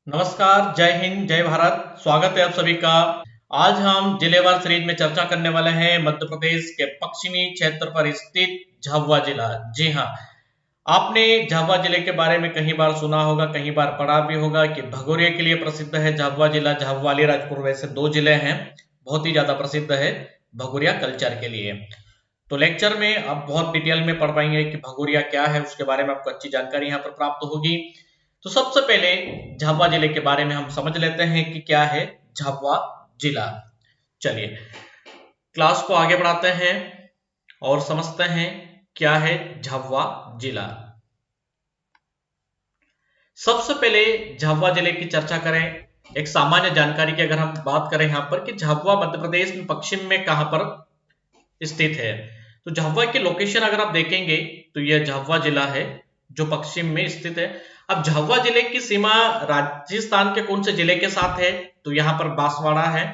नमस्कार, जय हिंद, जय भारत। स्वागत है आप सभी का। आज हम जिलेवार सीरीज में चर्चा करने वाले हैं मध्य प्रदेश के पश्चिमी क्षेत्र पर स्थित झाबुआ जिला। जी हाँ, आपने झाबुआ जिले के बारे में कई बार सुना होगा, कई बार पढ़ा भी होगा कि भगोरिया के लिए प्रसिद्ध है झाबुआ जिला। झाबुआ अलीराजपुर वैसे दो जिले हैं, बहुत ही ज्यादा प्रसिद्ध है भगोरिया कल्चर के लिए। तो लेक्चर में आप बहुत डिटेल में पढ़ पाएंगे कि भगोरिया क्या है, उसके बारे में आपको अच्छी जानकारी यहाँ पर प्राप्त होगी। तो सबसे पहले झाबुआ जिले के बारे में हम समझ लेते हैं कि क्या है झाबुआ जिला। चलिए क्लास को आगे बढ़ाते हैं और समझते हैं क्या है झाबुआ जिला। सबसे पहले झाबुआ जिले की चर्चा करें। एक सामान्य जानकारी की अगर हम बात करें यहाँ पर कि झाबुआ मध्य प्रदेश में पश्चिम में कहां पर स्थित है, तो झाबुआ की लोकेशन अगर आप देखेंगे तो यह झाबुआ जिला है जो पश्चिम में स्थित है। अब झाबुआ जिले की सीमा राजस्थान के कौन से जिले के साथ है, तो यहाँ पर बांसवाड़ा है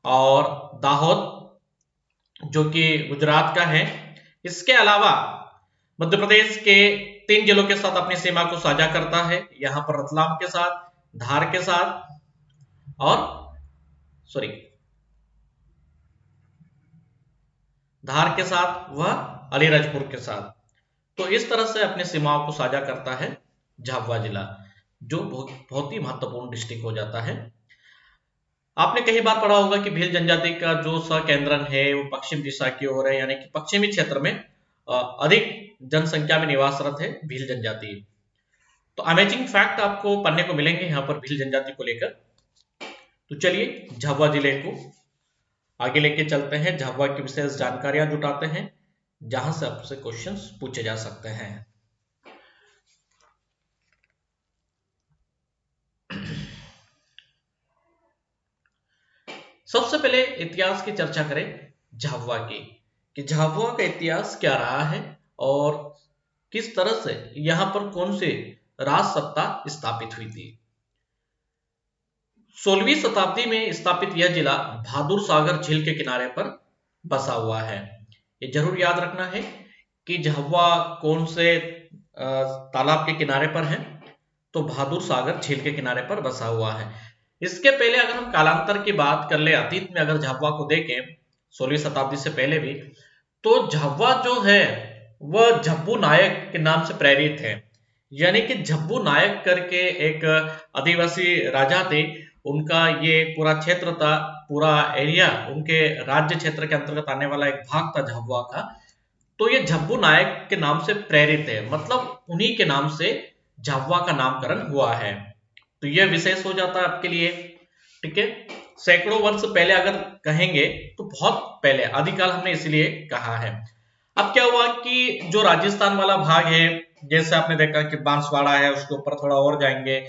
और दाहोद जो कि गुजरात का है। इसके अलावा मध्य प्रदेश के 3 जिलों के साथ अपनी सीमा को साझा करता है, यहाँ पर रतलाम के साथ, धार के साथ और धार के साथ वह अलीराजपुर के साथ। तो इस तरह से अपनी सीमाओं को साझा करता है झाबुआ जिला, जो बहुत ही महत्वपूर्ण डिस्ट्रिक्ट हो जाता है। आपने कई बार पढ़ा होगा कि भील जनजाति का जो सकेंद्रन है वो पश्चिम दिशा की ओर है, यानी कि पश्चिमी क्षेत्र में अधिक जनसंख्या में निवासरत है भील जनजाति। तो अमेजिंग फैक्ट आपको पढ़ने को मिलेंगे यहाँ पर भील जनजाति को लेकर। तो चलिए झाबुआ जिले को आगे लेके चलते हैं, झाबुआ की विशेष जानकारियां जुटाते हैं जहां से आपसे क्वेश्चंस पूछे जा सकते हैं। सबसे पहले इतिहास की चर्चा करें झाबुआ की, कि झाबुआ का इतिहास क्या रहा है और किस तरह से यहां पर कौन सी राज सत्ता स्थापित हुई थी। 16वीं शताब्दी में स्थापित यह जिला बहादुर सागर झील के किनारे पर बसा हुआ है। ये जरूर याद रखना है कि झाबुआ कौन से तालाब के किनारे पर है, तो बहादुर सागर झील के किनारे पर बसा हुआ है। इसके पहले अगर हम कालांतर की बात कर ले, अतीत में अगर झाबुआ को देखें 16वीं शताब्दी से पहले भी, तो झाबुआ जो है वह झब्बू नायक के नाम से प्रेरित है। यानी कि झब्बू नायक करके एक आदिवासी राजा थे, उनका ये पूरा क्षेत्र था, पूरा एरिया उनके राज्य क्षेत्र के अंतर्गत आने वाला एक भाग था झाबुआ का। तो ये झब्बू नायक के नाम से प्रेरित है, मतलब उन्हीं के नाम से झाबुआ का नामकरण हुआ है। तो यह विशेष हो जाता है आपके लिए, ठीक है। सैकड़ों वर्ष पहले अगर कहेंगे तो बहुत पहले, आदिकाल हमने इसलिए कहा है। अब क्या हुआ कि जो राजस्थान वाला भाग है, जैसे आपने देखा कि बांसवाड़ा है, उसके ऊपर थोड़ा और जाएंगे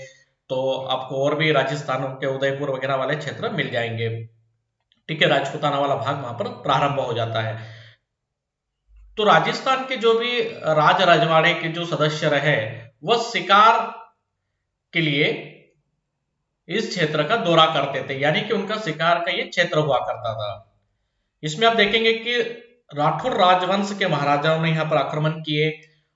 तो आपको और भी राजस्थान के उदयपुर वगैरह वाले क्षेत्र मिल जाएंगे, ठीक है। राजपूताना वाला भाग वहां पर प्रारंभ हो जाता है। तो राजस्थान के जो भी राज रजवाड़े के जो सदस्य रहे, वह शिकार के लिए इस क्षेत्र का दौरा करते थे, यानी कि उनका शिकार का ये क्षेत्र हुआ करता था। इसमें आप देखेंगे कि राठौर राजवंश के महाराजाओं ने यहाँ पर आक्रमण किए,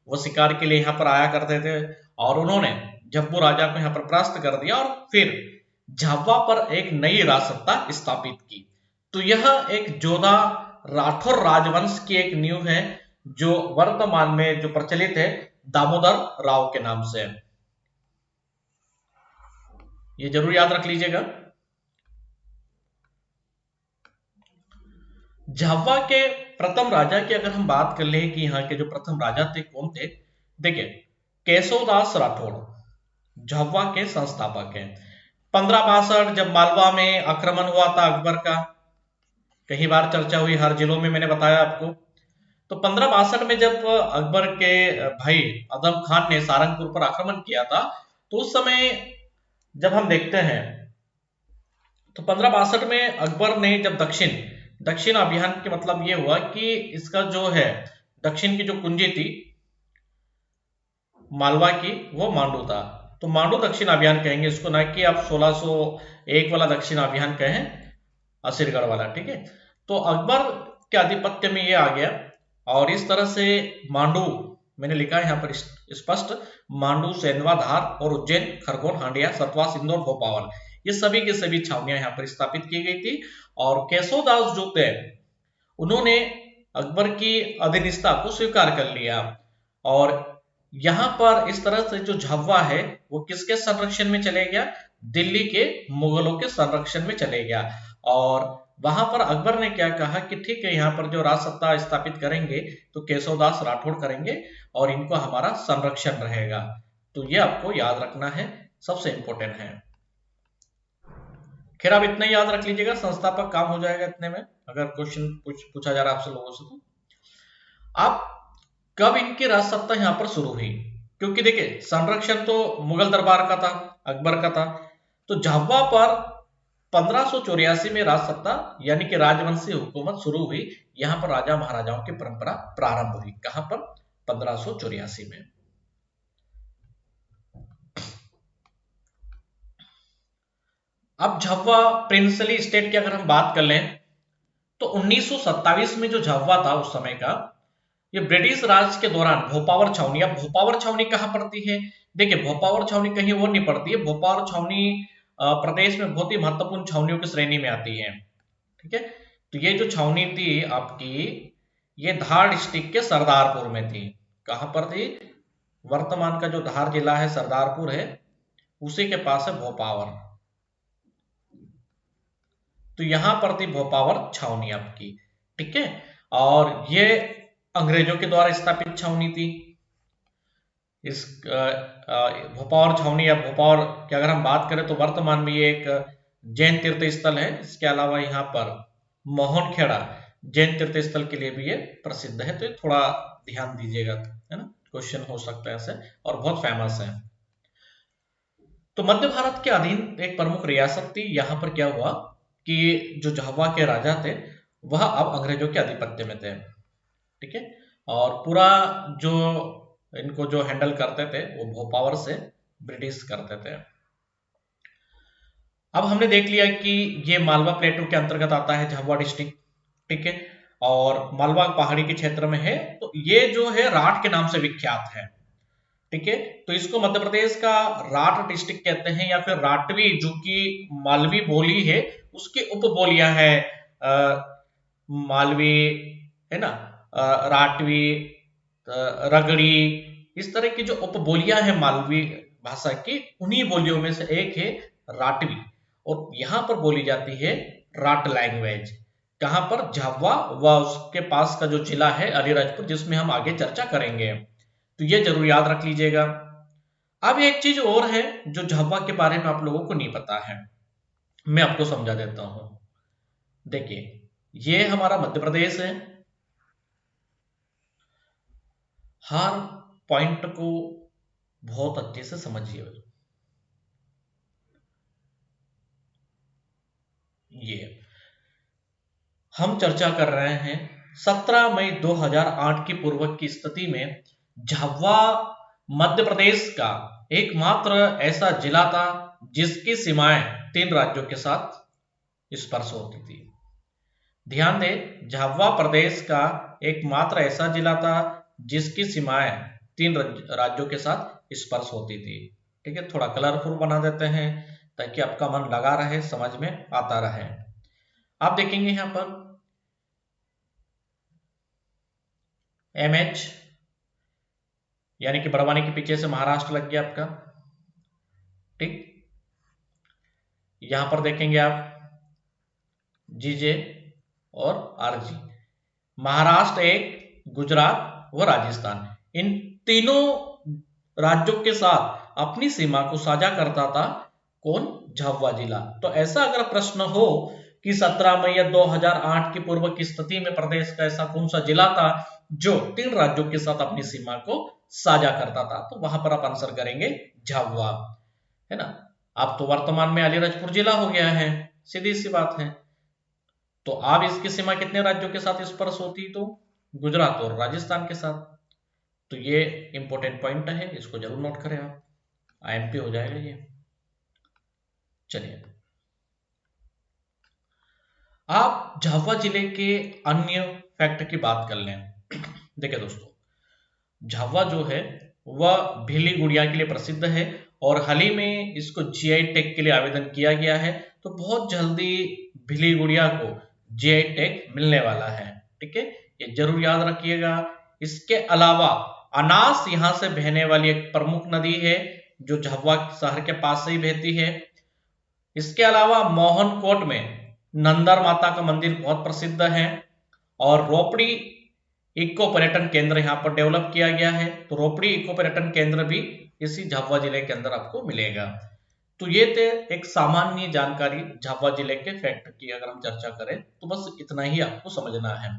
वो शिकार के लिए यहाँ पर आया करते थे और उन्होंने झब्बू राजा को यहाँ पर परास्त कर दिया और फिर झाबुआ पर एक नई राजसत्ता स्थापित की। तो यह एक जोधा राठौर राजवंश की एक नींव है, जो वर्तमान में जो प्रचलित है दामोदर राव के नाम से। ये जरूर याद रख लीजिएगा। झाबुआ के प्रथम राजा की अगर हम बात कर ले कि यहाँ के जो प्रथम राजा थे कौन थे, देखिए केशवदास राठौड़ झाबुआ के संस्थापक हैं। 1562 जब मालवा में आक्रमण हुआ था अकबर का, कई बार चर्चा हुई हर जिलों में, मैंने बताया आपको। तो 1562 में जब अकबर के भाई आदम खान ने सारंगपुर पर आक्रमण किया था, तो उस समय जब हम देखते हैं तो 1562 में अकबर ने जब दक्षिण अभियान के मतलब ये हुआ कि इसका जो है दक्षिण की जो कुंजी थी मालवा की, वो मांडू था। तो मांडू दक्षिण अभियान कहेंगे इसको, ना कि आप 1601 वाला दक्षिण अभियान कहें असीरगढ़ वाला, ठीक है। तो अकबर के आधिपत्य में ये आ गया और इस तरह से मांडू मैंने लिखा है यहाँ पर स्पष्ट, मांडू, सेंधवा, धार और उज्जैन, खरगोन, हांडिया, सतवा, इंदौर, भोपाल, ये सभी की सभी छावनियां यहाँ पर स्थापित की गई थी। और केशवदास जो थे उन्होंने अकबर की अधीनस्था को स्वीकार कर लिया। और यहां पर इस तरह से जो झाबुआ है वो किसके संरक्षण में चले गया? दिल्ली के मुगलों के संरक्षण में चले गया। और वहां पर अकबर ने क्या कहा कि ठीक है, यहाँ पर जो राज सत्ता स्थापित करेंगे तो केशवदास राठौड़ करेंगे और इनको हमारा संरक्षण रहेगा। तो ये आपको याद रखना है, सबसे इंपॉर्टेंट है। खैर, आप इतना याद रख लीजिएगा, संस्थापक काम हो जाएगा इतने में। अगर क्वेश्चन पूछा जा रहा है आपसे लोगों से तो आप कब इनकी राज सत्ता यहां पर शुरू हुई? क्योंकि देखिए, संरक्षण तो मुगल दरबार का था, अकबर का था। तो झाबुआ पर 1584 में राज सत्ता यानी कि राजवंशी हुकूमत शुरू हुई। यहां पर राजा महाराजाओं की परंपरा प्रारंभ हुई। कहां पर? 1584 में। अब झाबुआ प्रिंसली स्टेट की अगर हम बात कर लें तो 1927 में जो झाबुआ था उस समय का, ये ब्रिटिश राज के दौरान भोपावर छावनी। अब भोपावर छावनी कहां पड़ती है? देखिए, भोपावर छावनी कहीं और नहीं पड़ती है। भोपावर छावनी प्रदेश में बहुत ही महत्वपूर्ण छावनियों की श्रेणी में आती है। ठीक है, तो ये जो छावनी थी आपकी, ये धार डिस्ट्रिक्ट के सरदारपुर में थी। कहां पर थी? वर्तमान का जो धार जिला है, सरदारपुर है, उसी के पास है भोपावर। तो यहां पर थी भोपावर छावनी आपकी। ठीक है, और ये अंग्रेजों के द्वारा स्थापित छावनी थी। इस भोपावर छावनी या भोपावर की अगर हम बात करें तो वर्तमान में ये एक जैन तीर्थ स्थल है। इसके अलावा यहाँ पर मोहनखेड़ा जैन तीर्थ स्थल के लिए भी ये प्रसिद्ध है। तो ये थोड़ा ध्यान दीजिएगा, है ना, क्वेश्चन हो सकता है ऐसे, और बहुत फेमस है। तो मध्य भारत के अधीन एक प्रमुख रियासत थी। यहाँ पर क्या हुआ कि जो झाबुआ के राजा थे वह अब अंग्रेजों के आधिपत्य में थे। ठीक है, और पूरा जो इनको जो हैंडल करते थे वो भोपावर से ब्रिटिश करते थे। अब हमने देख लिया कि ये मालवा प्लेटू के अंतर्गत आता है झाबुआ डिस्ट्रिक्ट। ठीक है, और मालवा पहाड़ी के क्षेत्र में है। तो ये जो है राठ के नाम से विख्यात है। ठीक है, तो इसको मध्य प्रदेश का राठ डिस्ट्रिक्ट कहते हैं, या फिर राठवी, जो कि मालवी बोली है उसकी उपबोलियां है। मालवी, है ना, राठवी, रगड़ी, इस तरह की जो उपबोलियां हैं मालवी भाषा की, उन्हीं बोलियों में से एक है राठवी। और यहां पर बोली जाती है राठ लैंग्वेज। कहां पर? झाबुआ व उसके पास का जो जिला है अलीराजपुर, जिसमें हम आगे चर्चा करेंगे। तो ये जरूर याद रख लीजिएगा। अब एक चीज और है जो झाबुआ के बारे में आप लोगों को नहीं पता है, मैं आपको समझा देता हूं। देखिए, ये हमारा मध्य प्रदेश है। हर पॉइंट को बहुत अच्छे से समझिए। ये हम चर्चा कर रहे हैं 17 मई 2008 की पूर्व की स्थिति में झाबुआ मध्य प्रदेश का एकमात्र ऐसा जिला था जिसकी सीमाएं 3 राज्यों के साथ स्पर्श होती थी। ध्यान दें, झाबुआ प्रदेश का एकमात्र ऐसा जिला था जिसकी सीमाएं 3 राज्यों के साथ स्पर्श होती थी। ठीक है, थोड़ा कलरफुल बना देते हैं ताकि आपका मन लगा रहे, समझ में आता रहे। आप देखेंगे यहां पर MH यानी कि बड़वानी के पीछे से महाराष्ट्र लग गया आपका। ठीक, यहां पर देखेंगे आप GJ और RG। महाराष्ट्र एक, गुजरात व राजस्थान, इन तीनों राज्यों के साथ अपनी सीमा को साझा करता था कौन? झाबुआ जिला। तो ऐसा अगर प्रश्न हो कि 17 मई 2008 की पूर्व की स्थिति में प्रदेश का ऐसा कौन सा जिला था जो 3 राज्यों के साथ अपनी सीमा को साझा करता था, तो वहां पर आप आंसर करेंगे झाबुआ, है ना। अब तो वर्तमान में अलीराजपुर जिला हो गया है, सीधी सी बात है। तो अब इसकी सीमा कितने राज्यों के साथ स्पर्श होती? तो गुजरात और राजस्थान के साथ। तो ये इंपॉर्टेंट पॉइंट है, इसको जरूर नोट करें आप, IMP हो जाएगा ये। चलिए, आप झाबुआ जिले के अन्य फैक्ट की बात कर लें। देखिए दोस्तों, झाबुआ जो है वह भीली गुड़िया के लिए प्रसिद्ध है और हाल ही में इसको जीआई टैग के लिए आवेदन किया गया है। तो बहुत जल्दी भीली गुड़िया को जीआई टैग मिलने वाला है। ठीक है, ये जरूर याद रखिएगा। इसके अलावा अनास यहाँ से बहने वाली एक प्रमुख नदी है जो झाबुआ शहर के पास से ही बहती है। इसके अलावा मोहनकोट में नंदर माता का मंदिर बहुत प्रसिद्ध है और रोपड़ी इको पर्यटन केंद्र यहाँ पर डेवलप किया गया है। तो रोपड़ी इको पर्यटन केंद्र भी इसी झाबुआ जिले के अंदर आपको मिलेगा। तो ये थे एक सामान्य जानकारी झाबुआ जिले के फैक्ट की अगर हम चर्चा करें तो बस इतना ही आपको समझना है।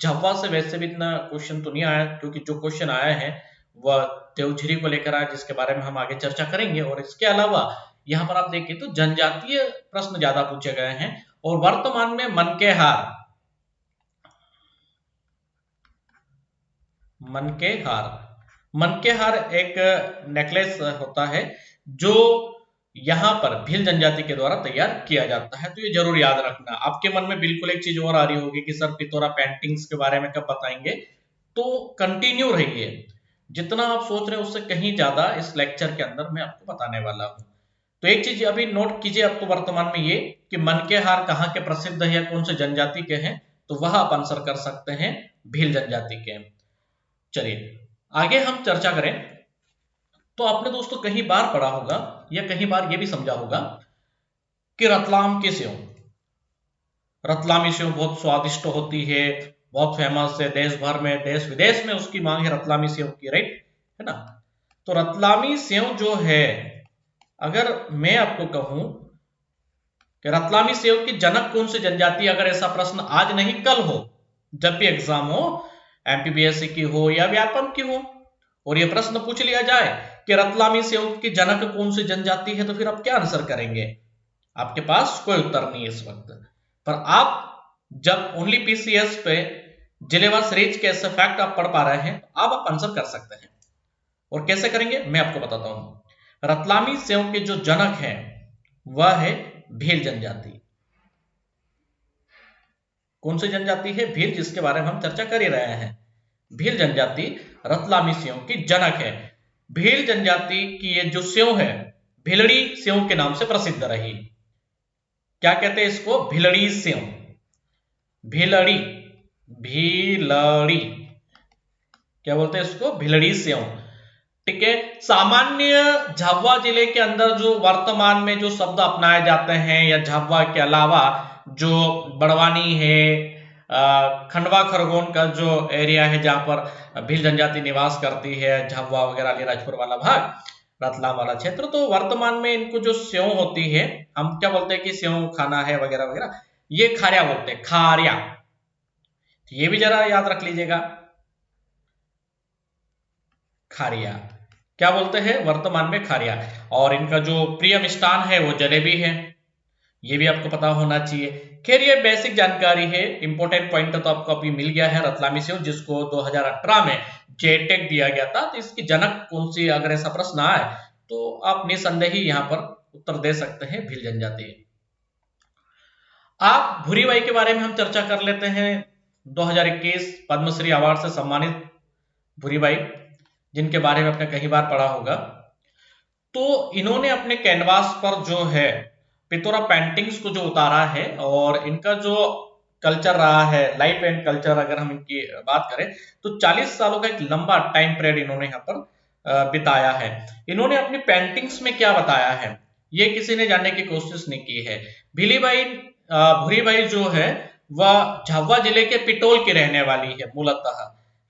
झाबुआ से वैसे भी इतना क्वेश्चन तो नहीं आया क्योंकि जो क्वेश्चन आया है वह देवझरी को लेकर आया जिसके बारे में हम आगे चर्चा करेंगे। और इसके अलावा यहाँ पर आप देखिए तो जनजातीय प्रश्न ज्यादा पूछे गए हैं। और वर्तमान में मनके हार एक नेकलेस होता है जो यहां पर भील जनजाति के द्वारा तैयार किया जाता है। तो ये जरूर याद रखना। आपके मन में बिल्कुल एक चीज और आ रही होगी कि सर पिथौरा पेंटिंग्स के बारे में कब बताएंगे, तो कंटिन्यू रहिए। जितना आप सोच रहे हैं उससे कहीं ज्यादा इस लेक्चर के अंदर मैं आपको बताने वाला हूं। तो एक चीज अभी नोट कीजिए आपको वर्तमान में ये कि मनके हार कहाँ के प्रसिद्ध है या कौन से जनजाति के हैं, तो वह आप आंसर कर सकते हैं भील जनजाति के। चलिए आगे हम चर्चा करें। तो आपने दोस्तों कहीं बार पढ़ा होगा या कहीं बार यह भी समझा होगा कि रतलाम की सेव, रतलामी सेव बहुत स्वादिष्ट होती है, बहुत फेमस है, देश भर में देश विदेश में उसकी मांग है रतलामी सेव की, राइट है ना। तो रतलामी सेव जो है, अगर मैं आपको कहूं कि रतलामी सेव की जनक कौन सी जनजाति, अगर ऐसा प्रश्न आज नहीं कल हो, जब भी एग्जाम हो, एमपीपीएससी की हो या व्यापम की हो, और यह प्रश्न पूछ लिया जाए कि रतलामी सेव की जनक कौन सी जनजाति है, तो फिर आप क्या आंसर करेंगे? आपके पास कोई उत्तर नहीं है इस वक्त। पर आप जब ओनली पीसीएस पे जिलेवार सीरीज के ऐसे फैक्ट आप पढ़ पा रहे हैं, तो आप आंसर कर सकते हैं। और कैसे करेंगे मैं आपको बताता हूं। रतलामी सेव के जो जनक है वह है भील जनजाति। कौन सी जनजाति है? भील, जिसके बारे में हम चर्चा कर ही रहे हैं। भील जनजाति रतलामी सेव की जनक है। भील जनजाति की ये जो सेव है भिलड़ी सेव के नाम से प्रसिद्ध रही। क्या कहते हैं इसको? भिलड़ी सेव, भिलड़ी, भीलड़ी, क्या बोलते हैं इसको? भिलड़ी सेव। ठीक है। सामान्य झाबुआ जिले के अंदर जो वर्तमान में जो शब्द अपनाए जाते हैं या झाबुआ के अलावा जो बड़वानी है, खंडवा खरगोन का जो एरिया है जहां पर भील जनजाति निवास करती है, झाबुआ वगैरह अलीराजपुर वाला भाग, रतलाम वाला क्षेत्र, तो वर्तमान में इनको जो सेव होती है, हम क्या बोलते हैं कि सेव खाना है वगैरह वगैरह, ये खारिया बोलते हैं, खारिया। ये भी जरा याद रख लीजिएगा, खारिया क्या बोलते हैं वर्तमान में? खारिया। और इनका जो प्रिय मिष्ठान है वो जलेबी है, ये भी आपको पता होना चाहिए। खैर ये बेसिक जानकारी है, इंपॉर्टेंट पॉइंट तो आपको अभी मिल गया है रतलामी सेव, जिसको 2018 में जेटेक दिया गया था। तो इसकी जनक कौन सी, अगर ऐसा प्रश्न आए तो आप निसंदेह ही यहाँ पर उत्तर दे सकते हैं भील जनजाति। आप भूरीबाई के बारे में हम चर्चा कर लेते हैं। 2021 पद्मश्री अवार्ड से सम्मानित भूरीबाई, जिनके बारे में आपने कई बार पढ़ा होगा। तो इन्होंने अपने कैनवास पर जो है पिथौरा पेंटिंग्स को जो उतारा है, और इनका जो कल्चर रहा है, लाइफ एंड कल्चर, अगर हम इनकी बात करें तो 40 सालों का एक लंबा टाइम पीरियड इन्होंने यहाँ पर बिताया है। इन्होंने अपनी पेंटिंग्स में क्या बताया है ये किसी ने जानने की कोशिश नहीं की है। भूरीबाई जो है वह झाबुआ जिले के पिटोल की रहने वाली है मूलतः,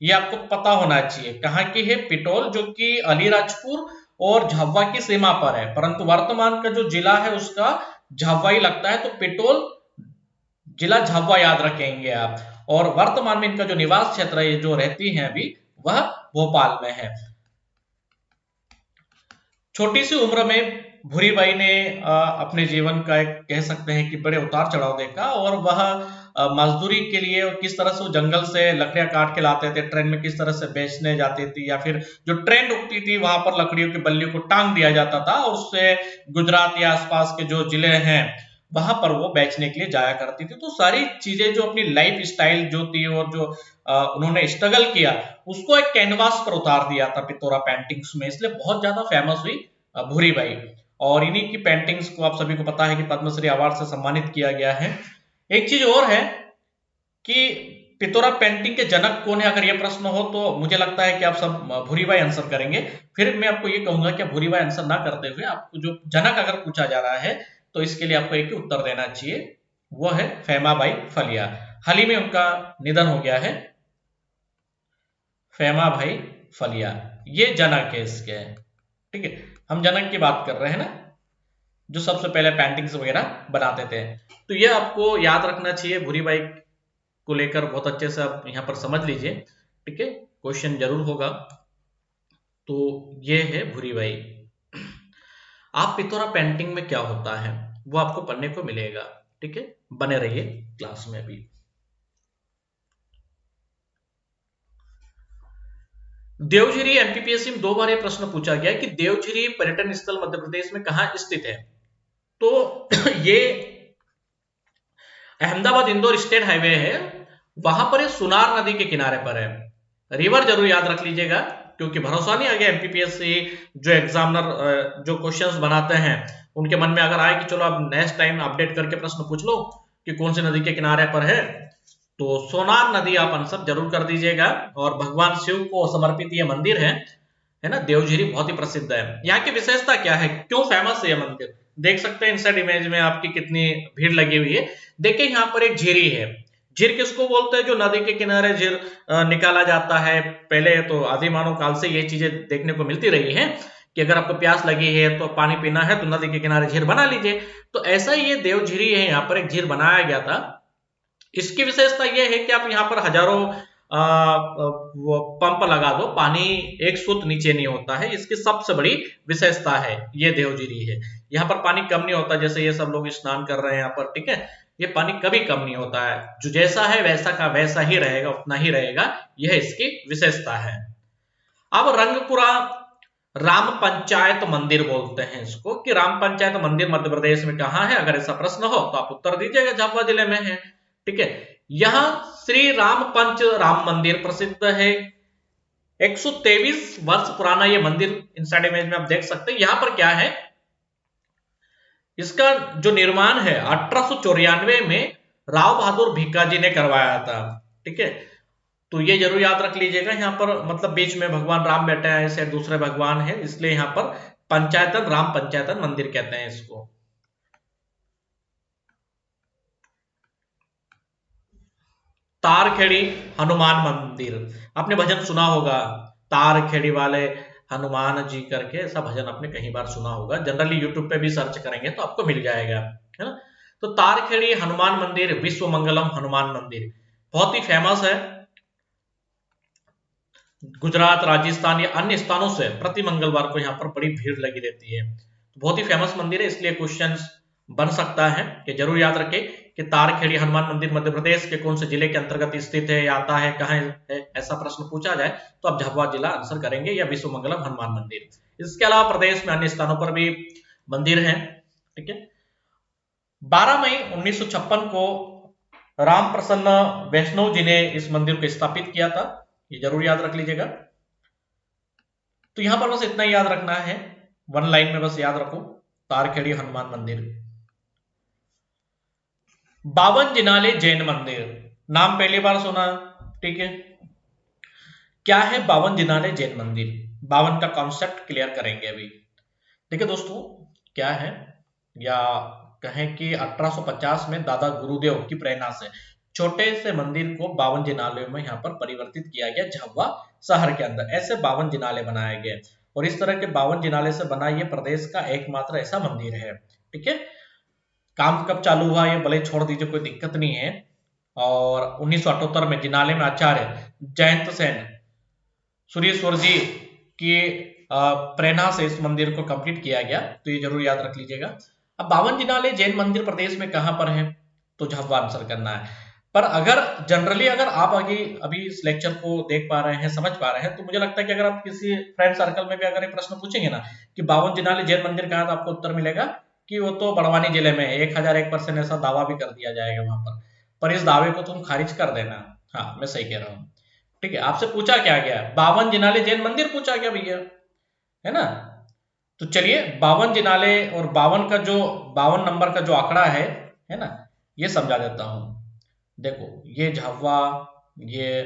ये आपको पता होना चाहिए। कहाँ की है? पिटोल, जो कि अलीराजपुर और झाबुआ की सीमा पर है, परंतु वर्तमान का जो जिला है उसका झाबुआ ही लगता है। तो पिटोल जिला झाबुआ याद रखेंगे आप। और वर्तमान में इनका जो निवास क्षेत्र है, जो रहती हैं अभी, वह भोपाल में है। छोटी सी उम्र में भूरीबाई ने अपने जीवन का एक कह सकते हैं कि बड़े उतार चढ़ाव देखा, और वह मजदूरी के लिए किस तरह से वो जंगल से लकड़ियां काट के लाते थे, ट्रेन में किस तरह से बेचने जाती थी, या फिर जो ट्रेन रुकती थी वहां पर लकड़ियों की बल्लियों को टांग दिया जाता था, और उससे गुजरात या आसपास के जो जिले हैं वहां पर वो बेचने के लिए जाया करती थी। तो सारी चीजें जो अपनी लाइफ स्टाइल जो थी और जो उन्होंने स्ट्रगल किया उसको एक कैनवास पर उतार दिया था पिथोरा पेंटिंग्स में, इसलिए बहुत ज्यादा फेमस हुई भूरी बाई। और इन्हीं की पेंटिंग्स को आप सभी को पता है कि पद्मश्री अवार्ड से सम्मानित किया गया है। एक चीज और है कि पिथोरा पेंटिंग के जनक कौन है, अगर यह प्रश्न हो तो मुझे लगता है कि आप सब भूरीबाई आंसर करेंगे। फिर मैं आपको ये कहूंगा कि भूरीबाई आंसर ना करते हुए आपको जो जनक अगर पूछा जा रहा है तो इसके लिए आपको एक ही उत्तर देना चाहिए, वो है फेमाबाई फलिया। हाल ही में उनका निधन हो गया है, फेमाबाई फलिया, ये जनक है इसके। ठीक है, हम जनक की बात कर रहे हैं ना, जो सबसे पहले पेंटिंग्स वगैरह बनाते थे। तो ये आपको याद रखना चाहिए, भूरीबाई को लेकर बहुत अच्छे से आप यहाँ पर समझ लीजिए। ठीक है, क्वेश्चन जरूर होगा। तो ये है भूरीबाई। आप पिथोरा पेंटिंग में क्या होता है वो आपको पढ़ने को मिलेगा। ठीक है, बने रहिए क्लास में। अभी देवझरी एमपीपीएससी में 2 बार यह प्रश्न पूछा गया कि देवझरी पर्यटन स्थल मध्य प्रदेश में कहां स्थित है। तो ये अहमदाबाद इंदौर स्टेट हाईवे है, वहां पर ये सुनार नदी के किनारे पर है। रिवर जरूर याद रख लीजिएगा, क्योंकि भरोसा नहीं आ गया एमपीपीएससी जो एग्जामिनर जो क्वेश्चंस बनाते हैं उनके मन में अगर आए कि चलो अब नेक्स्ट टाइम अपडेट करके प्रश्न पूछ लो कि कौन सी नदी के किनारे पर है, तो सोनार नदी आप आंसर जरूर कर दीजिएगा। और भगवान शिव को समर्पित ये मंदिर है ना, देवझरी बहुत ही प्रसिद्ध है। यहाँ की विशेषता क्या है, क्यों फेमस है ये मंदिर, देख सकते हैं इनसाइड इमेज में आपकी कितनी भीड़ लगी हुई है। देखिए यहाँ पर एक झीरी है। झीर किसको बोलते हैं, जो नदी के किनारे झीर निकाला जाता है। पहले तो आदि मानव काल से ये चीजें देखने को मिलती रही है कि अगर आपको प्यास लगी है तो पानी पीना है तो नदी के किनारे झीर बना लीजिए। तो ऐसा ही ये देवझरी है, यहाँ पर एक झीर बनाया गया था। इसकी विशेषता यह है कि आप यहाँ पर हजारों वो पंप लगा दो, पानी एक सूत नीचे नहीं होता है। इसकी सबसे बड़ी विशेषता है ये देवझरी है। यहाँ पर पानी कम नहीं होता, जैसे ये सब लोग स्नान कर रहे हैं यहाँ पर। ठीक है, ये पानी कभी कम नहीं होता है, जो जैसा है वैसा का वैसा ही रहेगा, उतना ही रहेगा। यह इसकी विशेषता है। अब रंगपुरा राम पंचायत मंदिर बोलते हैं इसको, कि राम पंचायत मंदिर मध्य प्रदेश में कहां है, अगर ऐसा प्रश्न हो तो आप उत्तर दीजिएगा, झाबुआ जिले में है। ठीक है, यहां श्री राम पंच राम मंदिर प्रसिद्ध है। 123 वर्ष पुराना ये मंदिर इनसाइड इमेज में आप देख सकते हैं। यहां पर क्या है, इसका जो निर्माण है 1894 में राव बहादुर भिक्काजी ने करवाया था। ठीक है, तो ये जरूर याद रख लीजिएगा। यहाँ पर मतलब बीच में भगवान राम बैठे हैं, ऐसे दूसरे भगवान है, इसलिए यहाँ पर पंचायतन राम पंचायतन मंदिर कहते हैं इसको। तारखेड़ी हनुमान मंदिर, आपने भजन सुना होगा, तारखेड़ी वाले हनुमान जी करके, ऐसा भजन आपने कहीं बार सुना होगा। जनरली यूट्यूब पे भी सर्च करेंगे तो आपको मिल जाएगा, है ना। तो तारखेड़ी हनुमान मंदिर, विश्व मंगलम हनुमान मंदिर, बहुत ही फेमस है। गुजरात, राजस्थान या अन्य स्थानों से प्रति मंगलवार को यहाँ पर बड़ी भीड़ लगी रहती है। तो बहुत ही फेमस मंदिर है, इसलिए क्वेश्चन बन सकता है कि जरूर याद रखें कि तारखेड़ी हनुमान मंदिर मध्य प्रदेश के कौन से जिले के अंतर्गत स्थित है, आता है, कहाँ है, ऐसा प्रश्न पूछा जाए तो आप झाबुआ जिला आंसर करेंगे, या विश्व मंगलम हनुमान मंदिर। इसके अलावा प्रदेश में अन्य स्थानों पर भी मंदिर है। ठीक है, 12 मई 1956 को राम प्रसन्न वैष्णव जी ने इस मंदिर को स्थापित किया था, ये जरूर याद रख लीजिएगा। तो यहां पर बस इतना ही याद रखना है, वन लाइन में बस याद रखो, तारखेड़ी हनुमान मंदिर। 52 जिनाले जैन मंदिर, नाम पहली बार सुना। ठीक है, क्या है 52 जिनाले जैन मंदिर, 52 का कॉन्सेप्ट क्लियर करेंगे अभी। ठीक है दोस्तों, क्या है, या कहें कि 1850 में दादा गुरुदेव की प्रेरणा से छोटे से मंदिर को 52 जिनाले में यहाँ पर परिवर्तित किया गया झाबुआ शहर के अंदर। ऐसे 52 जिनाले बनाए गए, और इस तरह के 52 जिनाले से बना ये प्रदेश का एकमात्र ऐसा मंदिर है। ठीक है, काम कब चालू हुआ ये भले छोड़ दीजिए, कोई दिक्कत नहीं है। और 1978 में जिनाले में आचार्य जयंत सेन सूर्येश्वर जी की प्रेरणा से इस मंदिर को कंप्लीट किया गया। तो ये जरूर याद रख लीजिएगा। अब 52 जिनाले जैन मंदिर प्रदेश में कहां पर है, तो झाबुआ आंसर करना है। पर अगर जनरली अगर आप अभी इस लेक्चर को देख पा रहे हैं, समझ पा रहे हैं, तो मुझे लगता है कि अगर आप किसी फ्रेंड सर्कल में भी अगर ये प्रश्न पूछेंगे ना कि 52 जिनाले जैन मंदिर कहां, तो आपको उत्तर मिलेगा कि वो तो बड़वानी जिले में 1001% ऐसा दावा भी कर दिया जाएगा वहां पर इस दावे को तुम खारिज कर देना। हाँ, मैं सही कह रहा हूँ। ठीक है, आपसे पूछा क्या गया, 52 जिनाले जैन मंदिर पूछा गया भैया, है ना। तो चलिए 52 जिनाले और 52 का जो 52 नंबर का जो आंकड़ा है ना, ये समझा देता हूं। देखो, ये झाबुआ, ये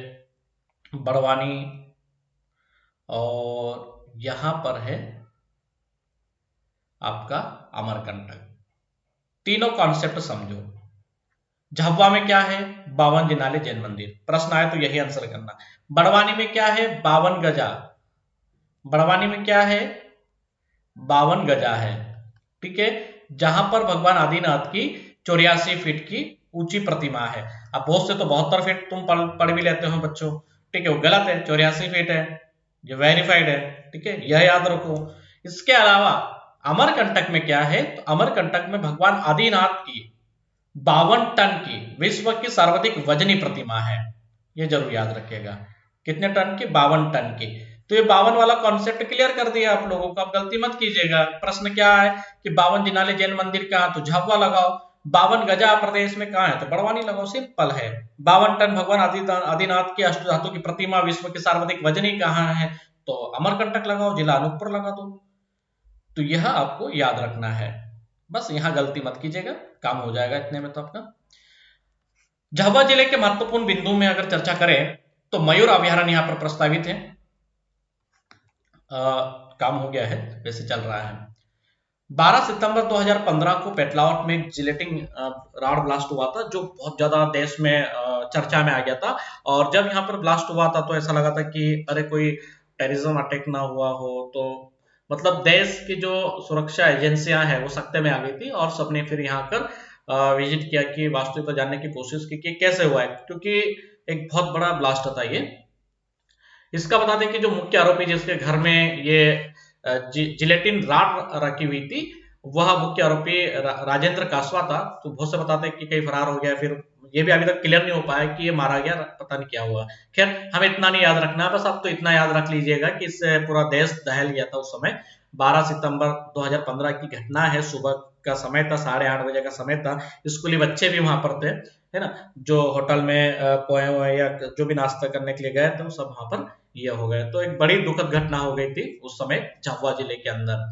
बड़वानी, और यहां पर है आपका अमरकंटक। तीनों कॉन्सेप्ट समझो। झाबुआ में क्या है, 52 जिनाले जैन मंदिर, प्रश्न आए तो यही आंसर करना। बड़वानी में क्या है, 52 गजा। बड़वानी में क्या है, 52 गजा है। ठीक है, जहां पर भगवान आदिनाथ की 84 फीट की ऊंची प्रतिमा है। अब बहुत से तो 72 फीट तुम पढ़ भी लेते हो बच्चों। ठीक है, वो गलत है, 84 फीट है, जो वेरीफाइड है। ठीक है, यह याद रखो। इसके अलावा अमरकंटक में क्या है, तो अमरकंटक में भगवान आदिनाथ की 52 टन की विश्व की सर्वाधिक वजनी प्रतिमा है। यह जरूर याद रखिएगा, कितने टन की, 52 टन की। तो ये 52 वाला कॉन्सेप्ट क्लियर कर दिया आप लोगों को, आप गलती मत कीजिएगा। प्रश्न क्या है कि 52 जिनाले जैन मंदिर कहाँ, तो झाबुआ लगाओ। 52 गजा प्रदेश में कहाँ है, तो बड़वानी लगाओ, सिंपल है। 52 टन भगवान आदिनाथ की अष्टधातु की प्रतिमा विश्व की सर्वाधिक वजनी कहाँ है, तो अमरकंटक लगाओ, जिला अनूपपुर लगा दो। तो यह आपको याद रखना है, बस यहां गलती मत कीजिएगा, काम हो जाएगा इतने में तो अपना। झाबुआ जिले के महत्वपूर्ण बिंदु में अगर चर्चा करें तो मयूर अभयारण्य यहाँ पर प्रस्तावित है। काम हो गया है, वैसे चल रहा है। 12 सितंबर 2015 को पेटलावट में जिलेटिन राड ब्लास्ट हुआ था, जो बहुत ज्यादा देश में चर्चा में आ गया था। और जब यहाँ पर ब्लास्ट हुआ था तो ऐसा लगा था कि अरे कोई टेररिज्म अटैक ना हुआ हो, तो मतलब देश की जो सुरक्षा एजेंसियां हैं वो सख्ते में आ गई थी, और सबने फिर यहाँ कर विजिट किया कि वास्तविकता जानने की कोशिश की कि कैसे हुआ है, क्योंकि एक बहुत बड़ा ब्लास्ट था ये। इसका बता दें कि जो मुख्य आरोपी जिसके घर में ये जिलेटिन राड रखी हुई थी, वह मुख्य आरोपी राजेंद्र कासवा था। तो बहुत से बताते हैं कि कहीं फरार हो गया, फिर ये भी अभी तक क्लियर नहीं हो पाया कि ये मारा गया, पता नहीं क्या हुआ। खैर, हमें इतना नहीं याद रखना, बस आप तो इतना याद रख लीजिएगा कि इससे पूरा देश दहल गया था उस समय। 12 सितंबर 2015 की घटना है, सुबह का समय था, 8:30 बजे का समय था। स्कूली बच्चे भी वहां पर थे, है ना, जो होटल में पोए हुए या जो भी नाश्ता करने के लिए गए थे, सब वहां पर ये हो गए। तो एक बड़ी दुखद घटना हो गई थी उस समय झाबुआ जिले के अंदर।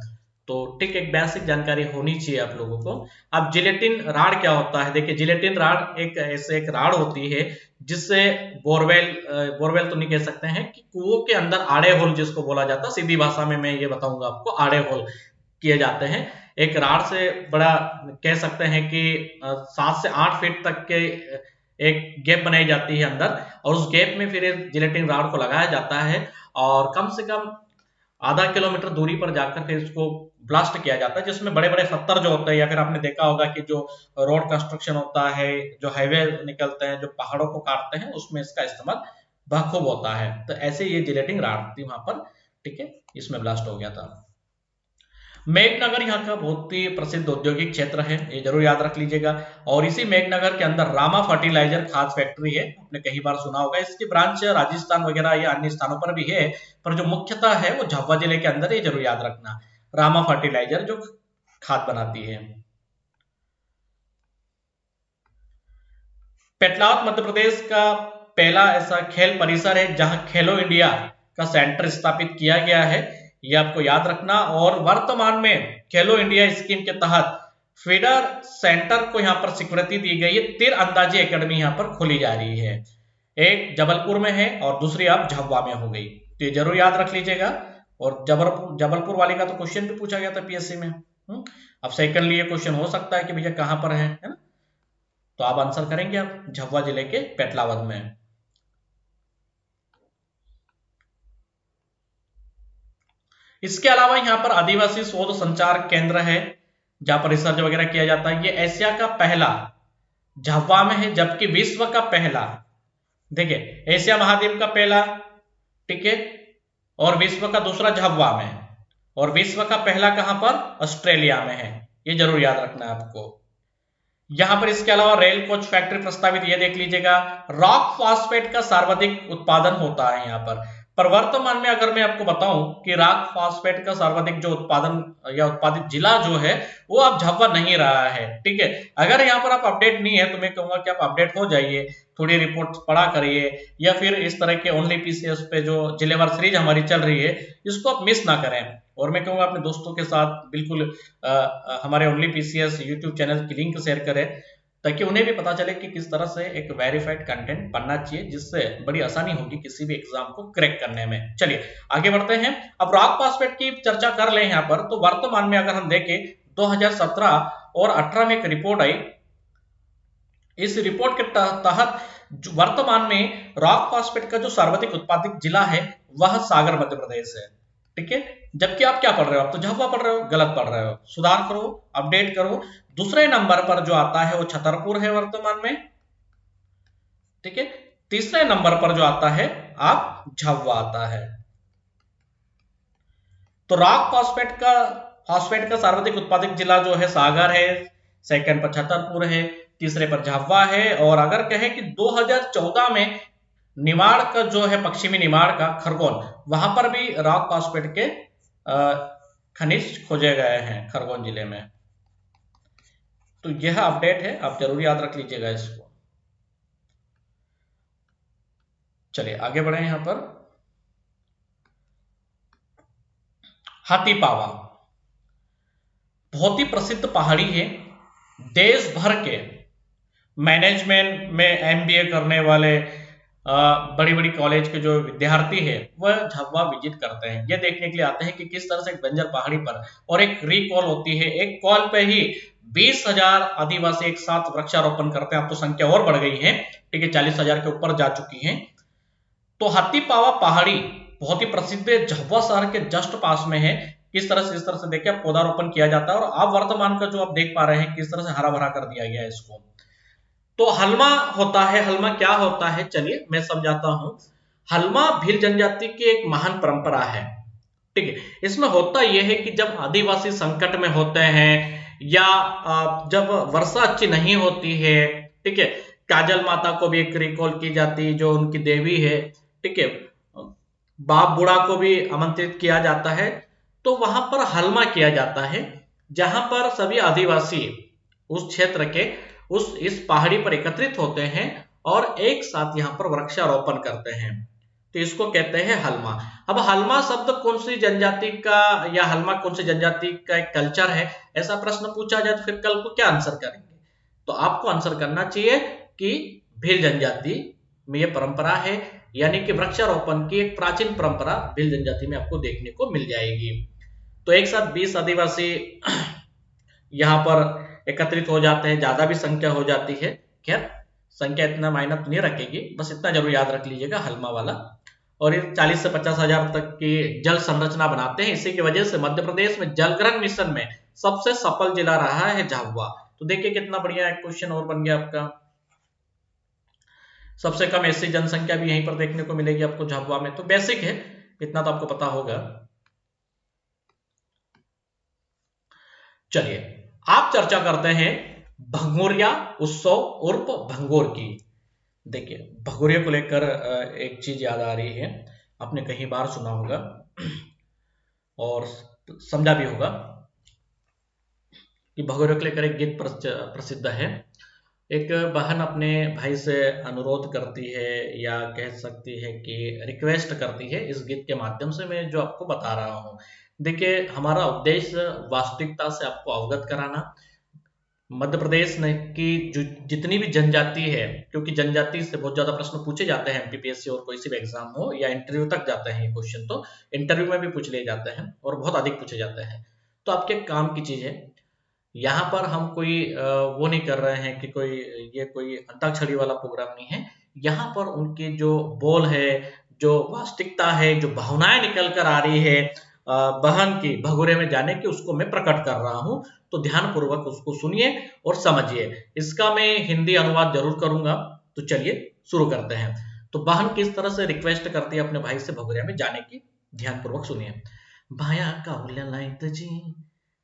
तो ठीक, एक बेसिक जानकारी होनी चाहिए आप लोगों को। अब जिलेटिन राड क्या होता है, देखिए जिलेटिन राड एक ऐसे एक राड होती है जिससे बोरवेल तो नहीं कह सकते हैं, कि कुओं के अंदर आड़े होल जिसको बोला जाता है, सीधी भाषा में मैं ये बताऊंगा आपको, आड़े होल किए जाते हैं। एक राड से बड़ा कह सकते हैं कि 7 से 8 फीट तक के एक गैप बनाई जाती है अंदर, और उस गैप में फिर जिलेटिन राड को लगाया जाता है, और कम से कम आधा किलोमीटर दूरी पर जाकर फिर इसको ब्लास्ट किया जाता है, जिसमें बड़े बड़े पत्थर जो होते हैं, या फिर आपने देखा होगा कि जो रोड कंस्ट्रक्शन होता है, जो हाईवे निकलते हैं, जो पहाड़ों को काटते हैं, उसमें इसका इस्तेमाल बखूब होता है। तो ऐसे ये जिलेटिन राड थी वहां पर, ठीक है, इसमें ब्लास्ट हो गया था। मेघनगर यहाँ का बहुत ही प्रसिद्ध औद्योगिक क्षेत्र है, ये जरूर याद रख लीजिएगा। और इसी मेघनगर के अंदर रामा फर्टिलाइजर खाद फैक्ट्री है, आपने कई बार सुना होगा। इसकी ब्रांच राजस्थान वगैरह या अन्य स्थानों पर भी है, पर जो मुख्यतः है वो झाबुआ जिले के अंदर, ये जरूर याद रखना। रामा फर्टिलाइजर जो खाद बनाती है। पेटलावत मध्य प्रदेश का पहला ऐसा खेल परिसर है जहां खेलो इंडिया का सेंटर स्थापित किया गया है, ये आपको याद रखना। और वर्तमान में खेलो इंडिया स्कीम के तहत फीडर सेंटर को यहाँ पर स्वीकृति दी गई है। तीर अंदाजी एकेडमी यहाँ पर खोली जा रही है, एक जबलपुर में है और दूसरी आप झाबुआ में हो गई, तो ये जरूर याद रख लीजिएगा। और जबलपुर वाली का तो क्वेश्चन भी पूछा गया था पीएससी में। अब सेकंडली ये क्वेश्चन हो सकता है कि भैया कहां पर है ना, तो आप आंसर करेंगे आप झाबुआ जिले के पेटलावद में। इसके अलावा यहाँ पर आदिवासी शोध संचार केंद्र है, जहां पर रिसर्च वगैरह किया जाता है। ये एशिया का पहला झाबुआ में है, जबकि विश्व का पहला, देखिए एशिया महाद्वीप का पहला, ठीक है, और विश्व का दूसरा झाबुआ में, और विश्व का पहला कहां पर, ऑस्ट्रेलिया में है। ये जरूर याद रखना है आपको। यहां पर इसके अलावा रेल कोच फैक्ट्री प्रस्तावित, ये देख लीजिएगा। रॉक फॉस्फेट का सर्वाधिक उत्पादन होता है यहाँ पर। पर वर्तमान में अगर मैं आपको बताऊं कि रॉक फॉस्फेट का सर्वाधिक जो उत्पादन या उत्पादित जिला जो है वो अब झाबुआ नहीं रहा है। ठीक है, अगर यहाँ पर आप अपडेट नहीं है तो मैं कहूंगा कि आप अपडेट हो जाइए, थोड़ी रिपोर्ट पढ़ा करिए, या फिर इस तरह के ओनली पीसीएस पे जो जिलेवार सीरीज हमारी चल रही है इसको आप मिस ना करें। और मैं कहूंगा अपने दोस्तों के साथ बिल्कुल हमारे ओनली पीसीएस यूट्यूब चैनल की लिंक शेयर करें, ताकि उन्हें भी पता चले कि किस तरह से एक वेरीफाइड कंटेंट पढ़ना चाहिए, जिससे बड़ी आसानी होगी किसी भी एग्जाम को क्रैक करने में। चलिए आगे बढ़ते हैं। अब रॉक फॉस्फेट की चर्चा कर ले यहाँ पर, तो वर्तमान में अगर हम देखें 2017 और 18 में एक रिपोर्ट आई। इस रिपोर्ट के तहत वर्तमान में रॉक फॉस्फेट का जो सर्वाधिक उत्पादित जिला है वह सागर मध्य प्रदेश है। ठीक है, जबकि आप क्या पढ़ रहे हो, आप तो झाबुआ पढ़ रहे हो, गलत पढ़ रहे हो, सुधार करो, अपडेट करो। दूसरे नंबर पर जो आता है वो छतरपुर है वर्तमान में। ठीक है, तीसरे नंबर पर जो आता है आप झाबुआ आता है। तो रॉक फॉस्फेट का सर्वाधिक उत्पादक जिला जो है सागर है, सेकंड पर छतरपुर है, तीसरे पर झाबुआ है। और अगर कहे कि 2014 में निमाड़ का जो है पश्चिमी निमाड़ का खरगोन, वहां पर भी रॉक फॉस्फेट के खनिज खोजे गए हैं खरगोन जिले में। तो यह अपडेट है, आप जरूर याद रख लीजिएगा इसको। चलिए आगे बढ़े। यहां पर हाथीपावा बहुत ही प्रसिद्ध पहाड़ी है। देश भर के मैनेजमेंट में एमबीए करने वाले बड़ी बड़ी कॉलेज के जो विद्यार्थी है वह झाबुआ विजिट करते हैं। यह देखने के लिए आते हैं कि किस तरह से एक बंजर पहाड़ी पर, और एक रिकॉल होती है, एक कॉल पे ही 20,000 आदिवासी एक साथ वृक्षारोपण करते हैं। अब तो संख्या और बढ़ गई है, ठीक है, 40,000 के ऊपर जा चुकी है। तो हाथीपावा पहाड़ी बहुत ही प्रसिद्ध है, झाबुआ शहर के जस्ट पास में है। किस तरह से, इस तरह से देखिए पौधारोपण किया जाता है, और आप वर्तमान का जो आप देख पा रहे हैं किस तरह से हरा भरा कर दिया गया है इसको। तो हलमा होता है, हलमा क्या होता है चलिए मैं समझाता हूं। हलमा भील जनजाति की एक महान परंपरा है। ठीक है, इसमें होता यह है कि जब आदिवासी संकट में होते हैं या जब वर्षा अच्छी नहीं होती है, ठीक है, काजल माता को भी एक रिकॉल की जाती है जो उनकी देवी है। ठीक है, बाप बूढ़ा को भी आमंत्रित किया जाता है। तो वहां पर हलमा किया जाता है, जहां पर सभी आदिवासी उस क्षेत्र के इस पहाड़ी पर एकत्रित होते हैं और एक साथ यहाँ पर वृक्षारोपण करते हैं। तो इसको कहते हैं हलमा। अब हलमा शब्द कौन सी जनजाति का, या हलमा कौन सी जनजाति का एक कल्चर है, ऐसा प्रश्न पूछा जाए तो फिर कल को क्या आंसर करेंगे? तो आपको आंसर करना चाहिए कि भील जनजाति में यह परंपरा है, यानी कि वृक्षारोपण की एक प्राचीन परंपरा भील जनजाति में आपको देखने को मिल जाएगी। तो एक साथ 20 आदिवासी यहाँ पर एकत्रित हो जाते हैं, ज्यादा भी संख्या हो जाती है। खैर संख्या इतना मायने तो नहीं रखेगी, बस इतना जरूर याद रख लीजिएगा हलमा वाला। और ये 40 से 50,000 तक की जल संरचना बनाते हैं। इसी की वजह से मध्य प्रदेश में जलग्रहण मिशन में सबसे सफल जिला रहा है झाबुआ। तो देखिए कितना बढ़िया एक क्वेश्चन और बन गया आपका। सबसे कम एससी जनसंख्या भी यहीं पर देखने को मिलेगी आपको झाबुआ में। तो बेसिक है, इतना तो आपको पता होगा। चलिए आप चर्चा करते हैं भंगोरिया उत्सव उर्फ भंगोर की। देखिए भगोरिया को लेकर एक चीज याद आ रही है, आपने कहीं बार सुना होगा और समझा भी होगा कि भगोरिया को लेकर एक गीत प्रसिद्ध है। एक बहन अपने भाई से अनुरोध करती है, या कह सकती है कि रिक्वेस्ट करती है, इस गीत के माध्यम से मैं जो आपको बता रहा हूं। देखिए हमारा उद्देश्य वास्तविकता से आपको अवगत कराना। मध्य प्रदेश की जो जितनी भी जनजाति है, क्योंकि जनजाति से बहुत ज्यादा प्रश्न पूछे जाते हैं एमपीपीएससी और कोई सी भी एग्जाम हो, या इंटरव्यू तक जाते हैं ये क्वेश्चन, तो इंटरव्यू में भी पूछ लिए जाते हैं और बहुत अधिक पूछे जाते हैं। तो आपके काम की चीज है, यहाँ पर हम कोई वो नहीं कर रहे हैं कि कोई अंताक्षरी वाला प्रोग्राम नहीं है। यहाँ पर उनके जो बोल है, जो वास्तविकता है, जो भावनाएं निकल कर आ रही है बहन की भगोरे में जाने की, उसको मैं प्रकट कर रहा हूं। तो ध्यान पूर्वक उसको सुनिए और समझिए। इसका मैं हिंदी अनुवाद जरूर करूंगा। तो चलिए शुरू करते हैं। तो बहन किस तरह से रिक्वेस्ट करती है अपने भाई से भगोरिया में जाने की, ध्यान पूर्वक सुनिए। भाया काउल्या लाइट जी,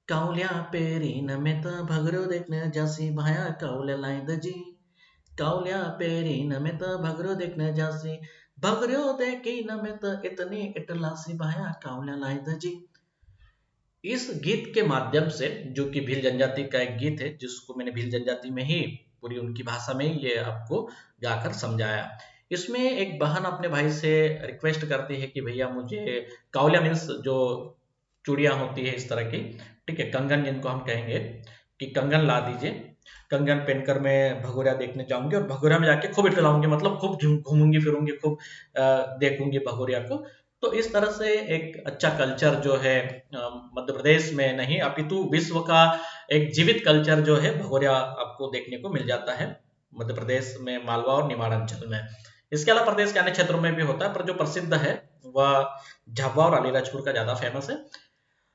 काउल्या पेरी न में त भगरो देखने जासी। भाया काउल्या लाइट जी, काउल्या पेरी न में त भगरो देखने जासी। भगरियो देखी न में तो इतनी इटला सिवाया कावल्या लाइद जी। इस गीत के माध्यम से, जो कि भील जनजाति का एक गीत है, जिसको मैंने भील जनजाति में ही पूरी उनकी भाषा में ही ये आपको गाकर समझाया। इसमें एक बहन अपने भाई से रिक्वेस्ट करती है कि भैया मुझे कावलिया मीन्स जो चूड़ियां होती है इस तरह की, ठीक है, कंगन जिनको हम कहेंगे, कि कंगन ला दीजिए। कंगन पहनकर मैं भगोरिया देखने जाऊंगी और भगोरिया में जाके खूब इटलाऊंगी, मतलब खूब घूमूंगी फिरूंगी, खूब देखूंगी भगोरिया को। तो इस तरह से एक अच्छा कल्चर जो है मध्य प्रदेश में नहीं अपितु विश्व का एक जीवित कल्चर जो है भगोरिया आपको देखने को मिल जाता है मध्य प्रदेश में, मालवा और निमाड़ अंचल में। इसके अलावा प्रदेश के अन्य क्षेत्रों में भी होता है, पर जो प्रसिद्ध है वह झाबुआ और अलीराजपुर का ज्यादा फेमस है।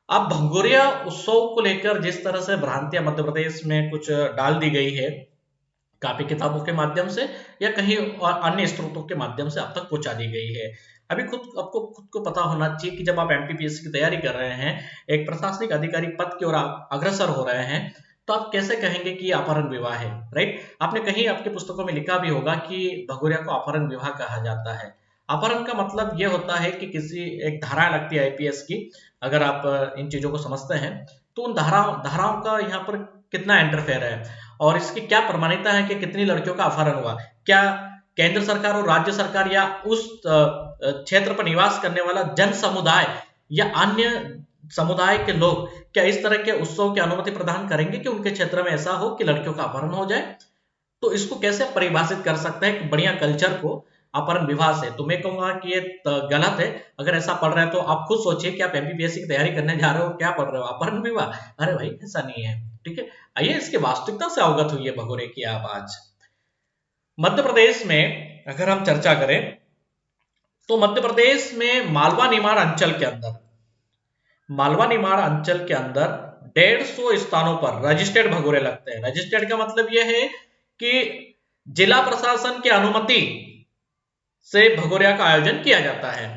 अब भगोरिया उत्सव को लेकर जिस तरह से भ्रांतियां मध्य प्रदेश में कुछ डाल दी गई है, कापी किताबों के माध्यम से या कहीं और अन्य स्रोतों के माध्यम से अब तक पहुंचा दी गई है। अभी खुद को पता होना चाहिए कि जब आप एमपीपीएससी की तैयारी कर रहे हैं, एक प्रशासनिक अधिकारी पद की ओर आप अग्रसर हो रहे हैं, तो आप कैसे कहेंगे कि अपहरण विवाह है, राइट? आपने कहीं आपके पुस्तकों में लिखा भी होगा कि भगोरिया को अपहरण विवाह कहा जाता है। अपहरण का मतलब यह होता है कि किसी एक धारा लगती है आईपीएस की, अगर आप इन चीजों को समझते हैं तो उन धाराओं का यहाँ पर कितना इंटरफेयर है और इसकी क्या प्रमाणिकता है कि कितनी लड़कियों का अपहरण हुआ। क्या केंद्र सरकार और राज्य सरकार या उस क्षेत्र पर निवास करने वाला जन समुदाय या अन्य समुदाय के लोग क्या इस तरह के उत्सव की अनुमति प्रदान करेंगे कि उनके क्षेत्र में ऐसा हो कि लड़कियों का अपहरण हो जाए? तो इसको कैसे परिभाषित कर सकते हैं कि बढ़िया कल्चर को अपहरण विवाह से? तो मैं कहूंगा कि ये गलत है। अगर ऐसा पढ़ रहे हैं तो आप खुद सोचिए कि आप एमपीपीएससी की तैयारी करने जा रहे हो, क्या पढ़ रहे हो? अपहरण विवाह? अरे भाई ऐसा नहीं है, ठीक है। आइए इसके वास्तविकता से अवगत हुई है भगोरे की आप आज। मध्य प्रदेश में अगर हम चर्चा करें तो मध्य प्रदेश में मालवा निमाड़ अंचल के अंदर, मालवा निमाड़ अंचल के अंदर 150 स्थानों पर रजिस्टर्ड भगोरे लगते हैं। रजिस्टर्ड का मतलब यह है कि जिला प्रशासन की अनुमति से भगोरिया का आयोजन किया जाता है।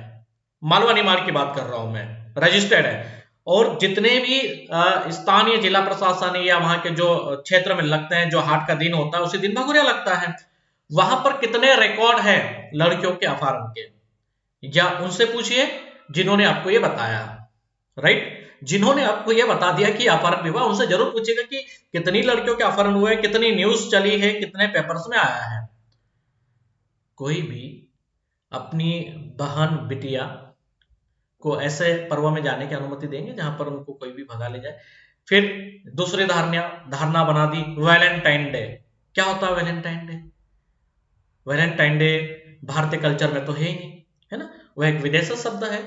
मालवा निमाड़ की बात कर रहा हूं मैं, रजिस्टर्ड है। और जितने भी स्थानीय जिला प्रशासन या वहां के जो क्षेत्र में लगते हैं, जो हाट का दिन होता है उसी दिन भगोरिया लगता है। वहां पर कितने रिकॉर्ड है लड़कियों के अपहरण के, या उनसे पूछिए जिन्होंने आपको ये बताया, राइट? जिन्होंने आपको ये बता दिया कि अपहरण विवाह, उनसे जरूर पूछेगा कि कितनी लड़कियों के अपहरण हुए, कितनी न्यूज चली है, कितने पेपर्स में आया है। कोई भी अपनी बहन बिटिया को ऐसे पर्व में जाने की अनुमति देंगे जहां पर उनको कोई भी भगा ले जाए? फिर दूसरी धारणा बना दी वैलेंटाइन डे। क्या होता है वैलेंटाइन डे? वैलेंटाइन डे भारतीय कल्चर में तो है ही नहीं, है ना? वह एक विदेशी शब्द है।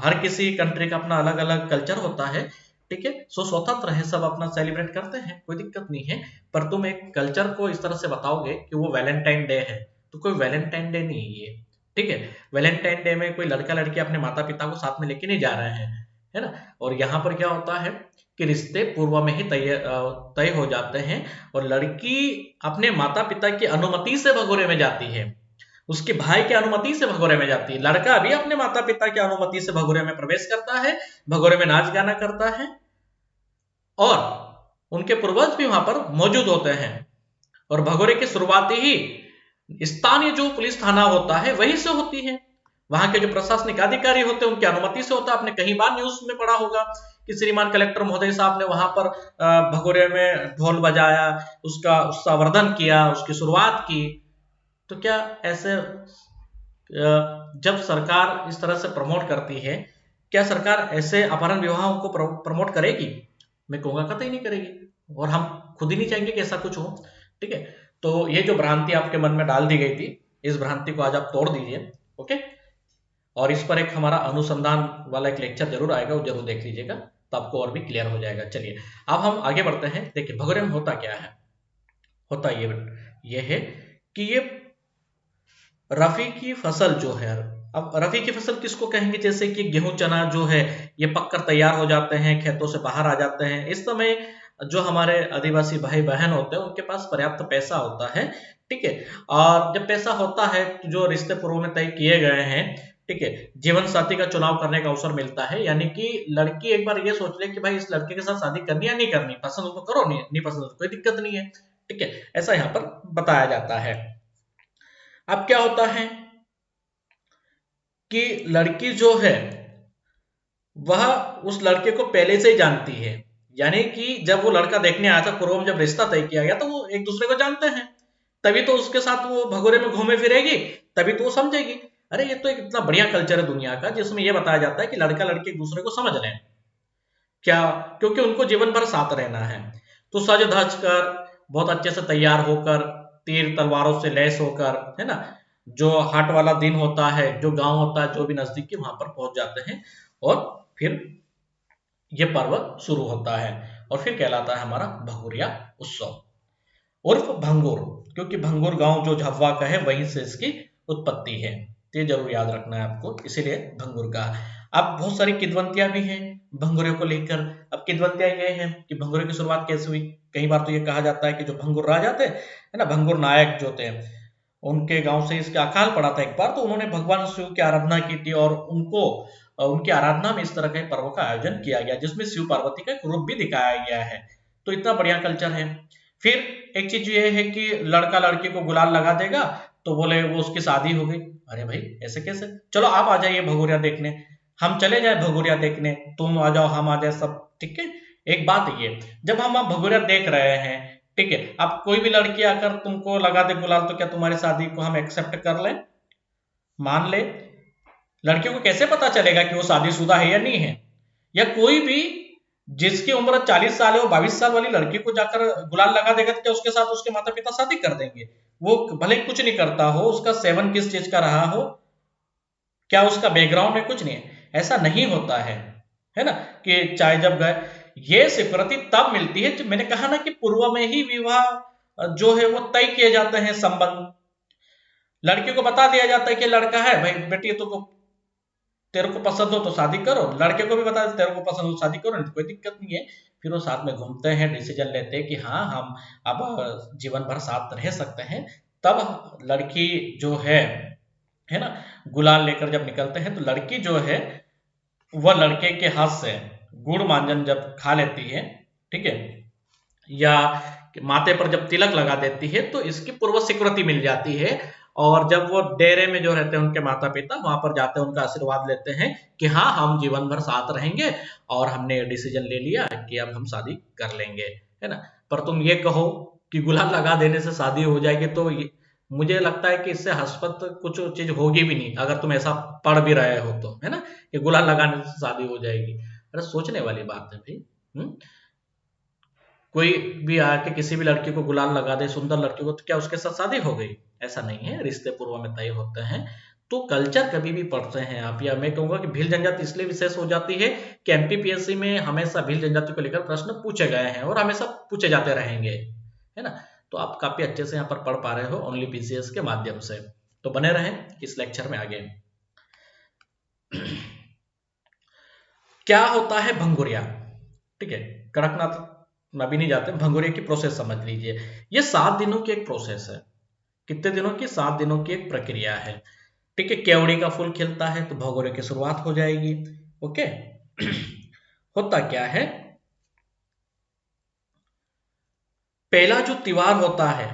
हर किसी कंट्री का अपना अलग अलग कल्चर होता है, ठीक है। सो स्वतंत्र है, सब अपना सेलिब्रेट करते हैं, कोई दिक्कत नहीं है। पर तुम एक कल्चर को इस तरह से बताओगे कि वो वैलेंटाइन डे है, तो कोई वैलेंटाइन डे नहीं है ये, ठीक है। वैलेंटाइन डे में कोई लड़का लड़की अपने माता पिता को साथ में लेके नहीं जा रहे हैं, है ना। और यहाँ पर क्या होता है कि रिश्ते पूर्व में ही तय हो जाते हैं और लड़की अपने माता पिता की अनुमति से भगोरे में जाती है, उसके भाई की अनुमति से भगोरे में जाती है। लड़का भी अपने माता पिता की अनुमति से भगोरे में प्रवेश करता है, भगोरे में नाच गाना करता है और उनके पूर्वज भी वहां पर मौजूद होते हैं। और भगोरे की शुरुआत ही स्थानीय जो पुलिस थाना होता है वहीं से होती है, वहां के जो प्रशासनिक अधिकारी होते हैं उनकी अनुमति से होता है। आपने कहीं बार न्यूज में पढ़ा होगा कि श्रीमान कलेक्टर महोदय साहब ने वहां पर भगोरे में ढोल बजाया, उसका उत्साहवर्धन किया, उसकी शुरुआत की। तो क्या ऐसे जब सरकार इस तरह से प्रमोट करती है, क्या सरकार ऐसे अपहरण विवाहों को प्रमोट करेगी? मैं कहूंगा कतई नहीं करेगी, और हम खुद ही नहीं चाहेंगे कि ऐसा कुछ हो, ठीक है। तो ये जो भ्रांति आपके मन में डाल दी गई थी, इस भ्रांति को आज आप तोड़ दीजिए, ओके। और इस पर एक हमारा अनुसंधान वाला एक लेक्चर जरूर आएगा, वो जरूर देख लीजिएगा, तो आपको और भी क्लियर हो जाएगा। चलिए अब हम आगे बढ़ते हैं। देखिए भगोरे में होता क्या है, होता ये है कि ये रफी की फसल जो है, अब रफी की फसल किसको कहेंगे? जैसे कि गेहूं चना जो है ये पककर तैयार हो जाते हैं, खेतों से बाहर आ जाते हैं। इस समय जो हमारे आदिवासी भाई बहन होते हैं उनके पास पर्याप्त पैसा होता है, ठीक है। और जब पैसा होता है तो जो रिश्ते पूर्व में तय किए गए हैं, ठीक है, जीवन साथी का चुनाव करने का अवसर मिलता है। यानी कि लड़की एक बार ये सोच ले कि भाई इस लड़के के साथ शादी करनी या नहीं करनी, पसंद हो तो करो, नहीं पसंद हो तो कोई दिक्कत नहीं है, ठीक है। ऐसा यहाँ पर बताया जाता है। अब क्या होता है कि लड़की जो है वह उस लड़के को पहले से ही जानती है, यानी कि जब वो लड़का देखने आया था, पूर्व में जब रिश्ता तय किया गया तो वो एक दूसरे को जानते हैं, तभी तो उसके साथ वो भगोरे में घूमे फिरेगी, तभी तो वो समझेगी। अरे ये तो एक इतना बढ़िया कल्चर है दुनिया का, जिसमें ये बताया जाता है कि लड़का लड़की एक दूसरे को समझ लें, क्या, क्योंकि उनको जीवन भर साथ रहना है। तो सज धज कर, बहुत अच्छे से तैयार होकर, तीर तलवारों से लैस होकर, है ना, जो हाट वाला दिन होता है, जो गांव होता है, जो भी नजदीकी, वहां पर पहुंच जाते हैं और फिर ये पर्व शुरू होता है और फिर कहलाता है हमारा भगोरिया उत्सव उर्फ भंगुर, क्योंकि भंगुर गांव जो झाबुआ का है वहीं से इसकी उत्पत्ति है। तो ये जरूर याद रखना है आपको, इसीलिए भंगुर का। अब बहुत सारी किद्वंतियां भी हैं भंगुरे को लेकर। अब किद्वंतियां ये हैं कि भंगुरे की शुरुआत कैसे हुई। कई बार तो ये कहा जाता है कि जो भंगुर राजा थे, है ना, भंगुर नायक जो थे, उनके गांव से इसका अकाल पड़ा था एक बार, तो उन्होंने भगवान शिव की आराधना की थी और उनको उनकी आराधना में इस तरह के पर्व का आयोजन किया गया, जिसमें शिव पार्वती का एक रूप भी दिखाया गया है। तो इतना बढ़िया कल्चर है। फिर एक चीज ये है कि लड़का लड़की को गुलाल लगा देगा तो बोले वो उसकी शादी हो गई। अरे भाई ऐसे कैसे, चलो आप आ जाइए भगोरिया देखने, हम चले जाए भगोरिया देखने, तुम आ जाओ हम आ जाए, सब ठीक है। एक बात ये, जब हम भगोरिया देख रहे हैं, ठीक है, अब कोई भी लड़की आकर तुमको लगा दे गुलाल, तो क्या तुम्हारी शादी को हम एक्सेप्ट कर लें, मान ले? लड़कियों को कैसे पता चलेगा कि वो शादीशुदा है या नहीं है? या कोई भी जिसकी उम्र 40 साल है वो 22 साल वाली लड़की को जाकर गुलाल लगा देगा तो क्या उसके साथ उसके माता पिता शादी कर देंगे? वो भले कुछ नहीं करता हो, उसका सेवन किस चीज का रहा हो, क्या उसका बैकग्राउंड में कुछ नहीं है, ऐसा नहीं होता है ना, कि चाहे जब गए, ये स्वीकृति तब मिलती है जब, मैंने कहा ना, कि पूर्व में ही विवाह जो है वो तय किए जाते हैं संबंध। लड़की को बता दिया जाता है कि लड़का है, भाई बेटी तो तेरे को पसंद हो तो शादी करो, लड़के को भी बता दे तेरे को पसंद हो तो शादी करो, नहीं कोई दिक्कत नहीं है। फिर वो साथ में घूमते हैं, डिसीजन लेते हैं कि हाँ हम अब जीवन भर साथ रह सकते हैं। तब लड़की जो है ना, गुलाल लेकर जब निकलते हैं तो लड़की जो है वह लड़के के हाथ से गुड़ मांजन जब खा लेती है, ठीक है, या माथे पर जब तिलक लगा देती है, तो इसकी पूर्व स्वीकृति मिल जाती है। और जब वो डेरे में जो रहते हैं उनके माता पिता वहां पर जाते हैं, उनका आशीर्वाद लेते हैं कि हाँ हम जीवन भर साथ रहेंगे और हमने डिसीजन ले लिया कि अब हम शादी कर लेंगे, है ना। पर तुम ये कहो कि गुलाल लगा देने से शादी हो जाएगी, तो मुझे लगता है कि इससे हस्पत कुछ चीज होगी भी नहीं, अगर तुम ऐसा पढ़ भी रहे हो तो, है ना, कि गुलाल लगाने से शादी हो जाएगी। अरे सोचने वाली बात है भाई। कोई भी आके किसी भी लड़की को गुलाल लगा दे, सुंदर लड़की को, तो क्या उसके साथ शादी हो गई? ऐसा नहीं है, रिश्ते पूर्व में तय होते हैं। तो कल्चर कभी भी पढ़ते हैं आप, या मैं कहूंगा कि भील जनजाति इसलिए विशेष हो जाती है कि एमपीपीएससी में हमेशा भील जनजाति को लेकर प्रश्न पूछे गए हैं और हमेशा पूछे जाते रहेंगे, है ना। तो आप काफी अच्छे से यहाँ पर पढ़ पा रहे हो ओनली पीसीएस के माध्यम से। तो बने रहें इस लेक्चर में आगे। क्या होता है भंगुरिया, ठीक है, कड़कनाथ में अभी नहीं जाते, भंगुरिया की प्रोसेस समझ लीजिए। ये 7 दिनों की एक प्रोसेस है। कितने दिनों की? 7 दिनों की एक प्रक्रिया है, ठीक है। केवड़ी का फूल खिलता है तो भगोरे की शुरुआत हो जाएगी। ओके। होता क्या है, पहला जो त्योहार होता है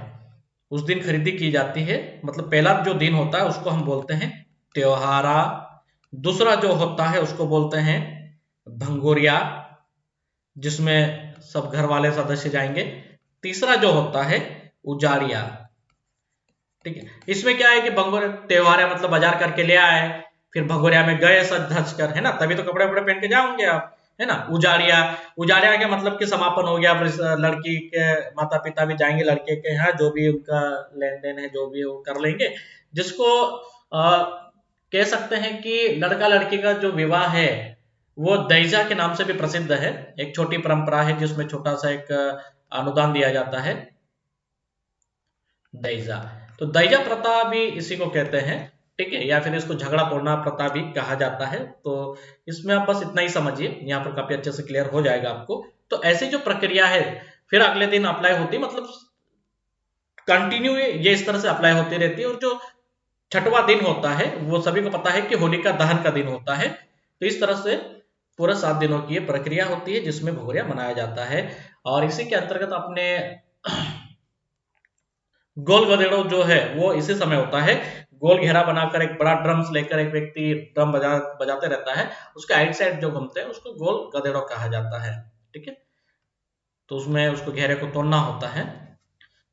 उस दिन खरीदी की जाती है, मतलब पहला जो दिन होता है उसको हम बोलते हैं त्योहारा। दूसरा जो होता है उसको बोलते हैं भंगोरिया, जिसमें सब घर वाले सदस्य जाएंगे। तीसरा जो होता है उजारिया, ठीक है। इसमें क्या है कि भगोरिया त्योहार है, मतलब बाजार करके ले आए, फिर भगोरिया में गए सज धज कर, है ना, तभी तो कपड़े वपड़े पहन के जाओगे आप, है ना। उजारिया, उजारिया के मतलब कि समापन हो गया, लड़की के माता पिता भी जाएंगे लड़के के यहाँ, जो भी उनका लेन देन है जो भी वो कर लेंगे, जिसको कह सकते हैं कि लड़का लड़की का जो विवाह है वो दहेजा के नाम से भी प्रसिद्ध है। एक छोटी परंपरा है जिसमें छोटा सा एक अनुदान दिया जाता है, दहेजा। तो दहेजा प्रथा भी इसी को कहते हैं, ठीक है, या फिर इसको झगड़ा तोड़ना प्रथा भी कहा जाता है। तो इसमें आप बस इतना ही समझिए, यहाँ पर काफी अच्छे से क्लियर हो जाएगा आपको। तो ऐसी जो प्रक्रिया है फिर अगले दिन अप्लाई होती है, मतलब कंटिन्यू ये इस तरह से अप्लाई होती रहती है। और जो छठवां दिन होता है वो सभी को पता है कि होलिका दहन का दिन होता है। तो इस तरह से पूरा 7 दिनों की ये प्रक्रिया होती है जिसमें भगोरिया मनाया जाता है। और इसी के अंतर्गत अपने गोल गधेड़ो जो है वो इसी समय होता है गोल घेरा बनाकर एक बड़ा ड्रम्स लेकर एक व्यक्ति ड्रम बजाते रहता है, उसके आइट साइड जो घूमते हैं उसको गोल गधेड़ो कहा जाता है। ठीक है, तो उसमें उसको घेरे को तोड़ना होता है।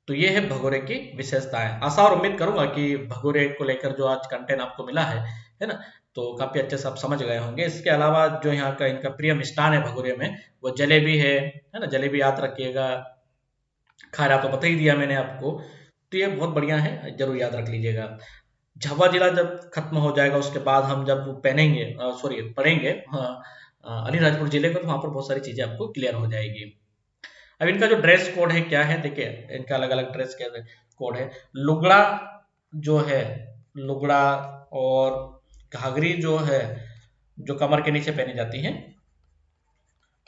तो ये है भगोरे की विशेषताएं। आशा और उम्मीद करूंगा कि भगोरे को लेकर जो आज कंटेंट आपको मिला है ना, तो काफी अच्छे से आप समझ गए होंगे। इसके अलावा जो यहाँ का इनका प्रिय मिष्ठान है भगोरे में, वो जलेबी है ना, जलेबी याद रखिएगा। खारा तो बता ही दिया मैंने आपको, तो ये बहुत बढ़िया है, जरूर याद रख लीजिएगा। झाबुआ जिला जब खत्म हो जाएगा उसके बाद हम जब पहनेंगे पढ़ेंगे अलीराजपुर जिले को, तो वहां पर बहुत सारी चीजें आपको क्लियर हो जाएगी। अब इनका जो ड्रेस कोड है क्या है, देखिए इनका अलग अलग ड्रेस कोड है। लुगड़ा जो है, लुगड़ा और घाघरी जो है, जो कमर के नीचे पहनी जाती है,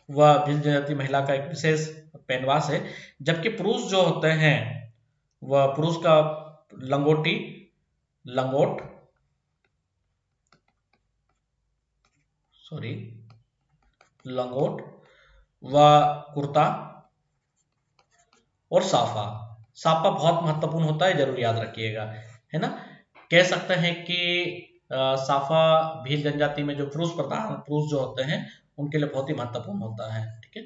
वह भिल जनजाति महिला का एक विशेष पहनवास है। जबकि पुरुष जो होते हैं, वह पुरुष का लंगोट व कुर्ता और साफा। साफा बहुत महत्वपूर्ण होता है, जरूर याद रखिएगा, है ना। कह सकते हैं कि साफा भील जनजाति में जो पुरुष जो होते हैं उनके लिए बहुत ही महत्वपूर्ण होता है। ठीक है,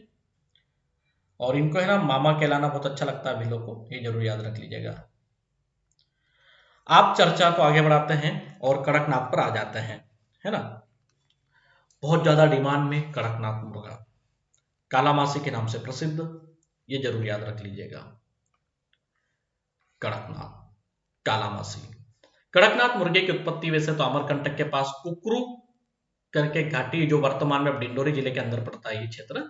और इनको है ना मामा कहलाना बहुत अच्छा लगता है भीलों को, ये जरूर याद रख लीजिएगा। आप चर्चा को आगे बढ़ाते हैं और कड़कनाथ पर आ जाते हैं, है ना। बहुत ज्यादा डिमांड में कड़कनाथ मुर्गा, कालामासी के नाम से प्रसिद्ध, ये जरूर याद रख लीजिएगा। कड़कनाथ, कालामासी। कड़कनाथ मुर्गे की उत्पत्ति वैसे तो अमरकंटक के पास कुकरू करके घाटी, जो वर्तमान में डिंडोरी जिले के अंदर पड़ता है ये क्षेत्र,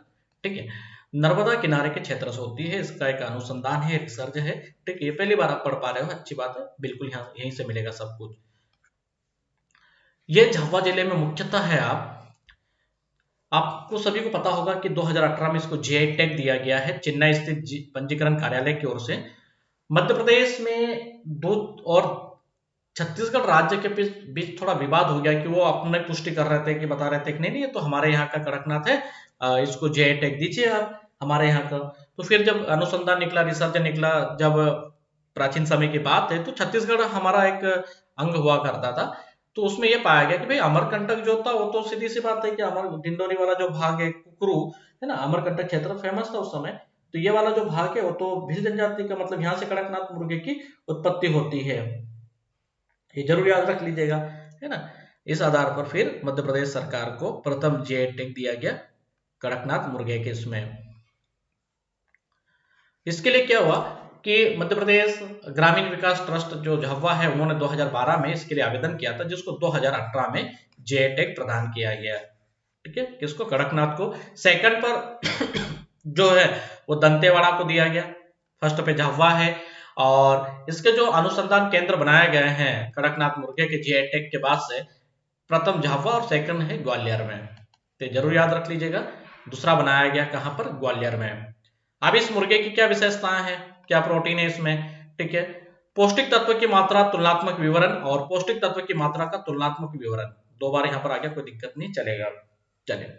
ठीक है, नर्मदा किनारे के क्षेत्र से होती है। इसका एक अनुसंधान है, रिसर्च है। ठीक है, ये पहली बार आप पढ़ पा रहे हो, अच्छी बात है, बिल्कुल यहाँ यहीं से मिलेगा सब कुछ। ये झाबुआ जिले में मुख्यतः है। आपको सभी को पता होगा कि 2018 में इसको जीआई टैग दिया गया है चेन्नई स्थित पंजीकरण कार्यालय की ओर से। मध्य प्रदेश में दो और छत्तीसगढ़ राज्य के बीच थोड़ा विवाद हो गया कि वो अपने पुष्टि कर रहे थे, कि बता रहे थे कि नहीं ये तो हमारे यहाँ का कड़कनाथ है, इसको जीआई टैग दीजिए आप हमारे यहाँ का। तो फिर जब अनुसंधान निकला, रिसर्च निकला, जब प्राचीन समय की बात है, तो छत्तीसगढ़ हमारा एक अंग हुआ करता था, तो उसमें यह पाया गया कि भाई अमरकंटक जो था वो तो सीधी सी बात है कि अमर डिंडोरी वाला जो भाग है, कुकरू है ना, अमरकंटक क्षेत्र फेमस था उस समय, तो ये वाला जो भाग है वो तो भील जनजाति का, मतलब यहाँ से कड़कनाथ मुर्गे की उत्पत्ति होती है, ये जरूर याद रख लीजिएगा, है ना। इस आधार पर फिर मध्य प्रदेश सरकार को प्रथम जीआई टैग दिया गया कड़कनाथ मुर्गे के इसमें। इसके लिए क्या हुआ कि मध्य प्रदेश ग्रामीण विकास ट्रस्ट जो झाबुआ है, उन्होंने 2012 में इसके लिए आवेदन किया था, जिसको 2018 में जीआई टैग प्रदान किया गया। ठीक है, किसको, कड़कनाथ को। सेकंड पर जो है वो दंतेवाड़ा को दिया गया, फर्स्ट पे झाबुआ है। और इसके जो अनुसंधान केंद्र बनाए गए हैं कड़कनाथ मुर्गे के जीआई टैग के बाद से, प्रथम झाबुआ और सेकंड है ग्वालियर में, तो जरूर याद रख लीजिएगा। दूसरा बनाया गया कहां पर, ग्वालियर में। अब इस मुर्गे की क्या विशेषताएं हैं, क्या प्रोटीन है इसमें, ठीक है। पौष्टिक तत्व की मात्रा, तुलनात्मक विवरण, और पौष्टिक तत्व की मात्रा का तुलनात्मक विवरण, दो बार यहां पर आ गया, कोई दिक्कत नहीं, चलेगा। चलिए,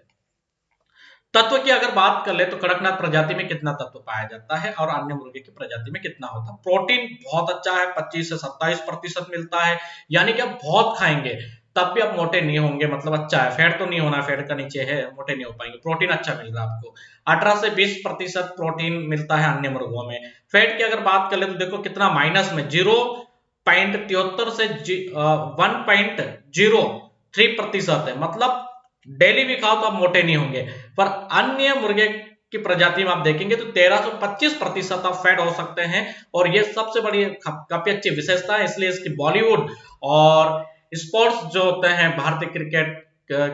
तत्व की अगर बात कर ले तो कड़कनाथ प्रजाति में कितना तत्व पाया जाता है और अन्य मुर्गे की प्रजाति में कितना होता है। प्रोटीन बहुत अच्छा है, 25 से 27% मिलता है, यानी कि आप बहुत खाएंगे तब भी आप मोटे नहीं होंगे, मतलब अच्छा है। फैट तो नहीं होना, फैट का नीचे है, मोटे नहीं हो पाएंगे, प्रोटीन अच्छा मिल रहा है आपको। 18 से 20% प्रोटीन मिलता है अन्य मुर्गों में। फैट की अगर बात कर ले तो देखो कितना माइनस में, 0.73 से 1.03% है, मतलब डेली भी खाओ तो आप मोटे नहीं होंगे। पर अन्य मुर्गे की प्रजाति में आप देखेंगे तो 13 से 25% आप फैट हो सकते हैं, और ये सबसे बड़ी काफी अच्छी विशेषता है। इसलिए इसकी बॉलीवुड और स्पोर्ट्स जो होते हैं, भारतीय क्रिकेट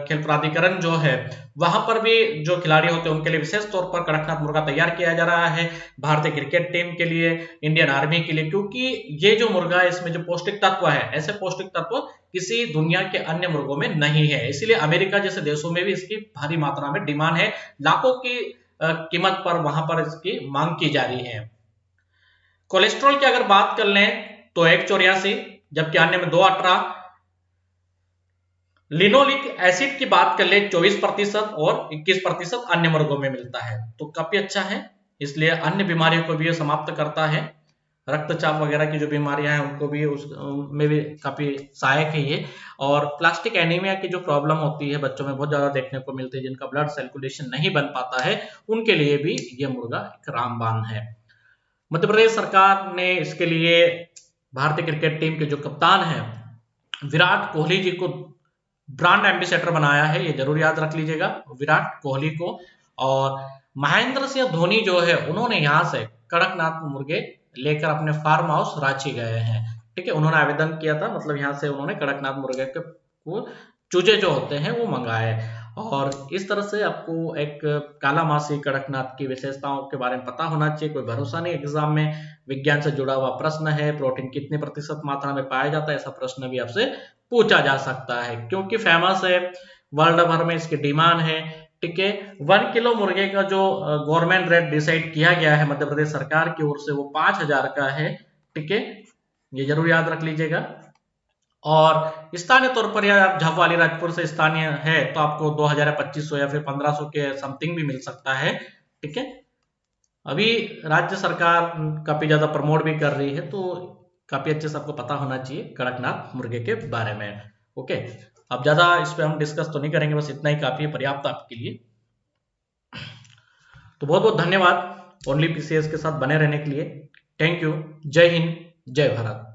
खेल प्राधिकरण जो है, वहां पर भी जो खिलाड़ी होते हैं उनके लिए विशेष तौर पर कड़कनाथ मुर्गा तैयार किया जा रहा है, भारतीय क्रिकेट टीम के लिए, इंडियन आर्मी के लिए, क्योंकि ये जो मुर्गा है इसमें जो पौष्टिक तत्व है, ऐसे पौष्टिक तत्व किसी दुनिया के अन्य मुर्गों में नहीं है। इसीलिए अमेरिका जैसे देशों में भी इसकी भारी मात्रा में डिमांड है, लाखों की कीमत पर वहां पर इसकी मांग की जा रही है। कोलेस्ट्रॉल की अगर बात कर लें तो 184, जबकि अन्य में 218। लिनोलिक एसिड की बात कर ले 24% और 21% अन्य मुर्गों में मिलता है, तो काफी अच्छा है, इसलिए अन्य बीमारियों को भी यह समाप्त करता है। रक्तचाप वगैरह की जो बीमारियां हैं उनको भी उसमें भी काफी सहायक है ये। और प्लास्टिक एनीमिया की जो प्रॉब्लम होती है बच्चों में बहुत ज्यादा देखने को मिलती है, जिनका ब्लड सर्कुलेशन नहीं बन पाता है, उनके लिए भी ये मुर्गा एक रामबाण है। मध्य प्रदेश सरकार ने इसके लिए भारतीय क्रिकेट टीम के जो कप्तान हैं विराट कोहली जी को ब्रांड एम्बेसडर बनाया है, ये जरूर याद रख लीजिएगा, विराट कोहली को। और महेंद्र सिंह धोनी जो है उन्होंने यहाँ से कड़कनाथ मुर्गे लेकर अपने फार्म हाउस रांची गए हैं। ठीक है, उन्होंने आवेदन किया था, मतलब यहाँ से उन्होंने कड़कनाथ मुर्गे के को चूजे जो होते हैं वो मंगाए। और इस तरह से आपको एक काला मासी कड़कनाथ की विशेषताओं के बारे में पता होना चाहिए। कोई भरोसा नहीं, एग्जाम में विज्ञान से जुड़ा हुआ प्रश्न है, प्रोटीन कितने प्रतिशत मात्रा में पाया जाता है, ऐसा प्रश्न भी आपसे पूछा जा सकता है, क्योंकि फेमस है, वर्ल्ड भर में इसकी डिमांड है। ठीक है, 1 किलो मुर्गे का जो गवर्नमेंट रेट डिसाइड किया गया है मध्य प्रदेश सरकार की ओर से वो 5,000 का है। ठीक है, ये जरूर याद रख लीजिएगा। और स्थानीय तौर पर या आप झाबुआ अलीराजपुर से स्थानीय है तो आपको 2,000 या 2,500 या फिर 1,500 के समथिंग भी मिल सकता है। ठीक है, अभी राज्य सरकार काफी ज्यादा प्रमोट भी कर रही है, तो काफी अच्छे से आपको पता होना चाहिए कड़कनाथ मुर्गे के बारे में। ओके, अब ज्यादा इस पे हम डिस्कस तो नहीं करेंगे, बस इतना ही काफी है, पर्याप्त आपके लिए। तो बहुत बहुत धन्यवाद ओनली पीसीएस के साथ बने रहने के लिए। Thank you. जय हिंद, जय भारत।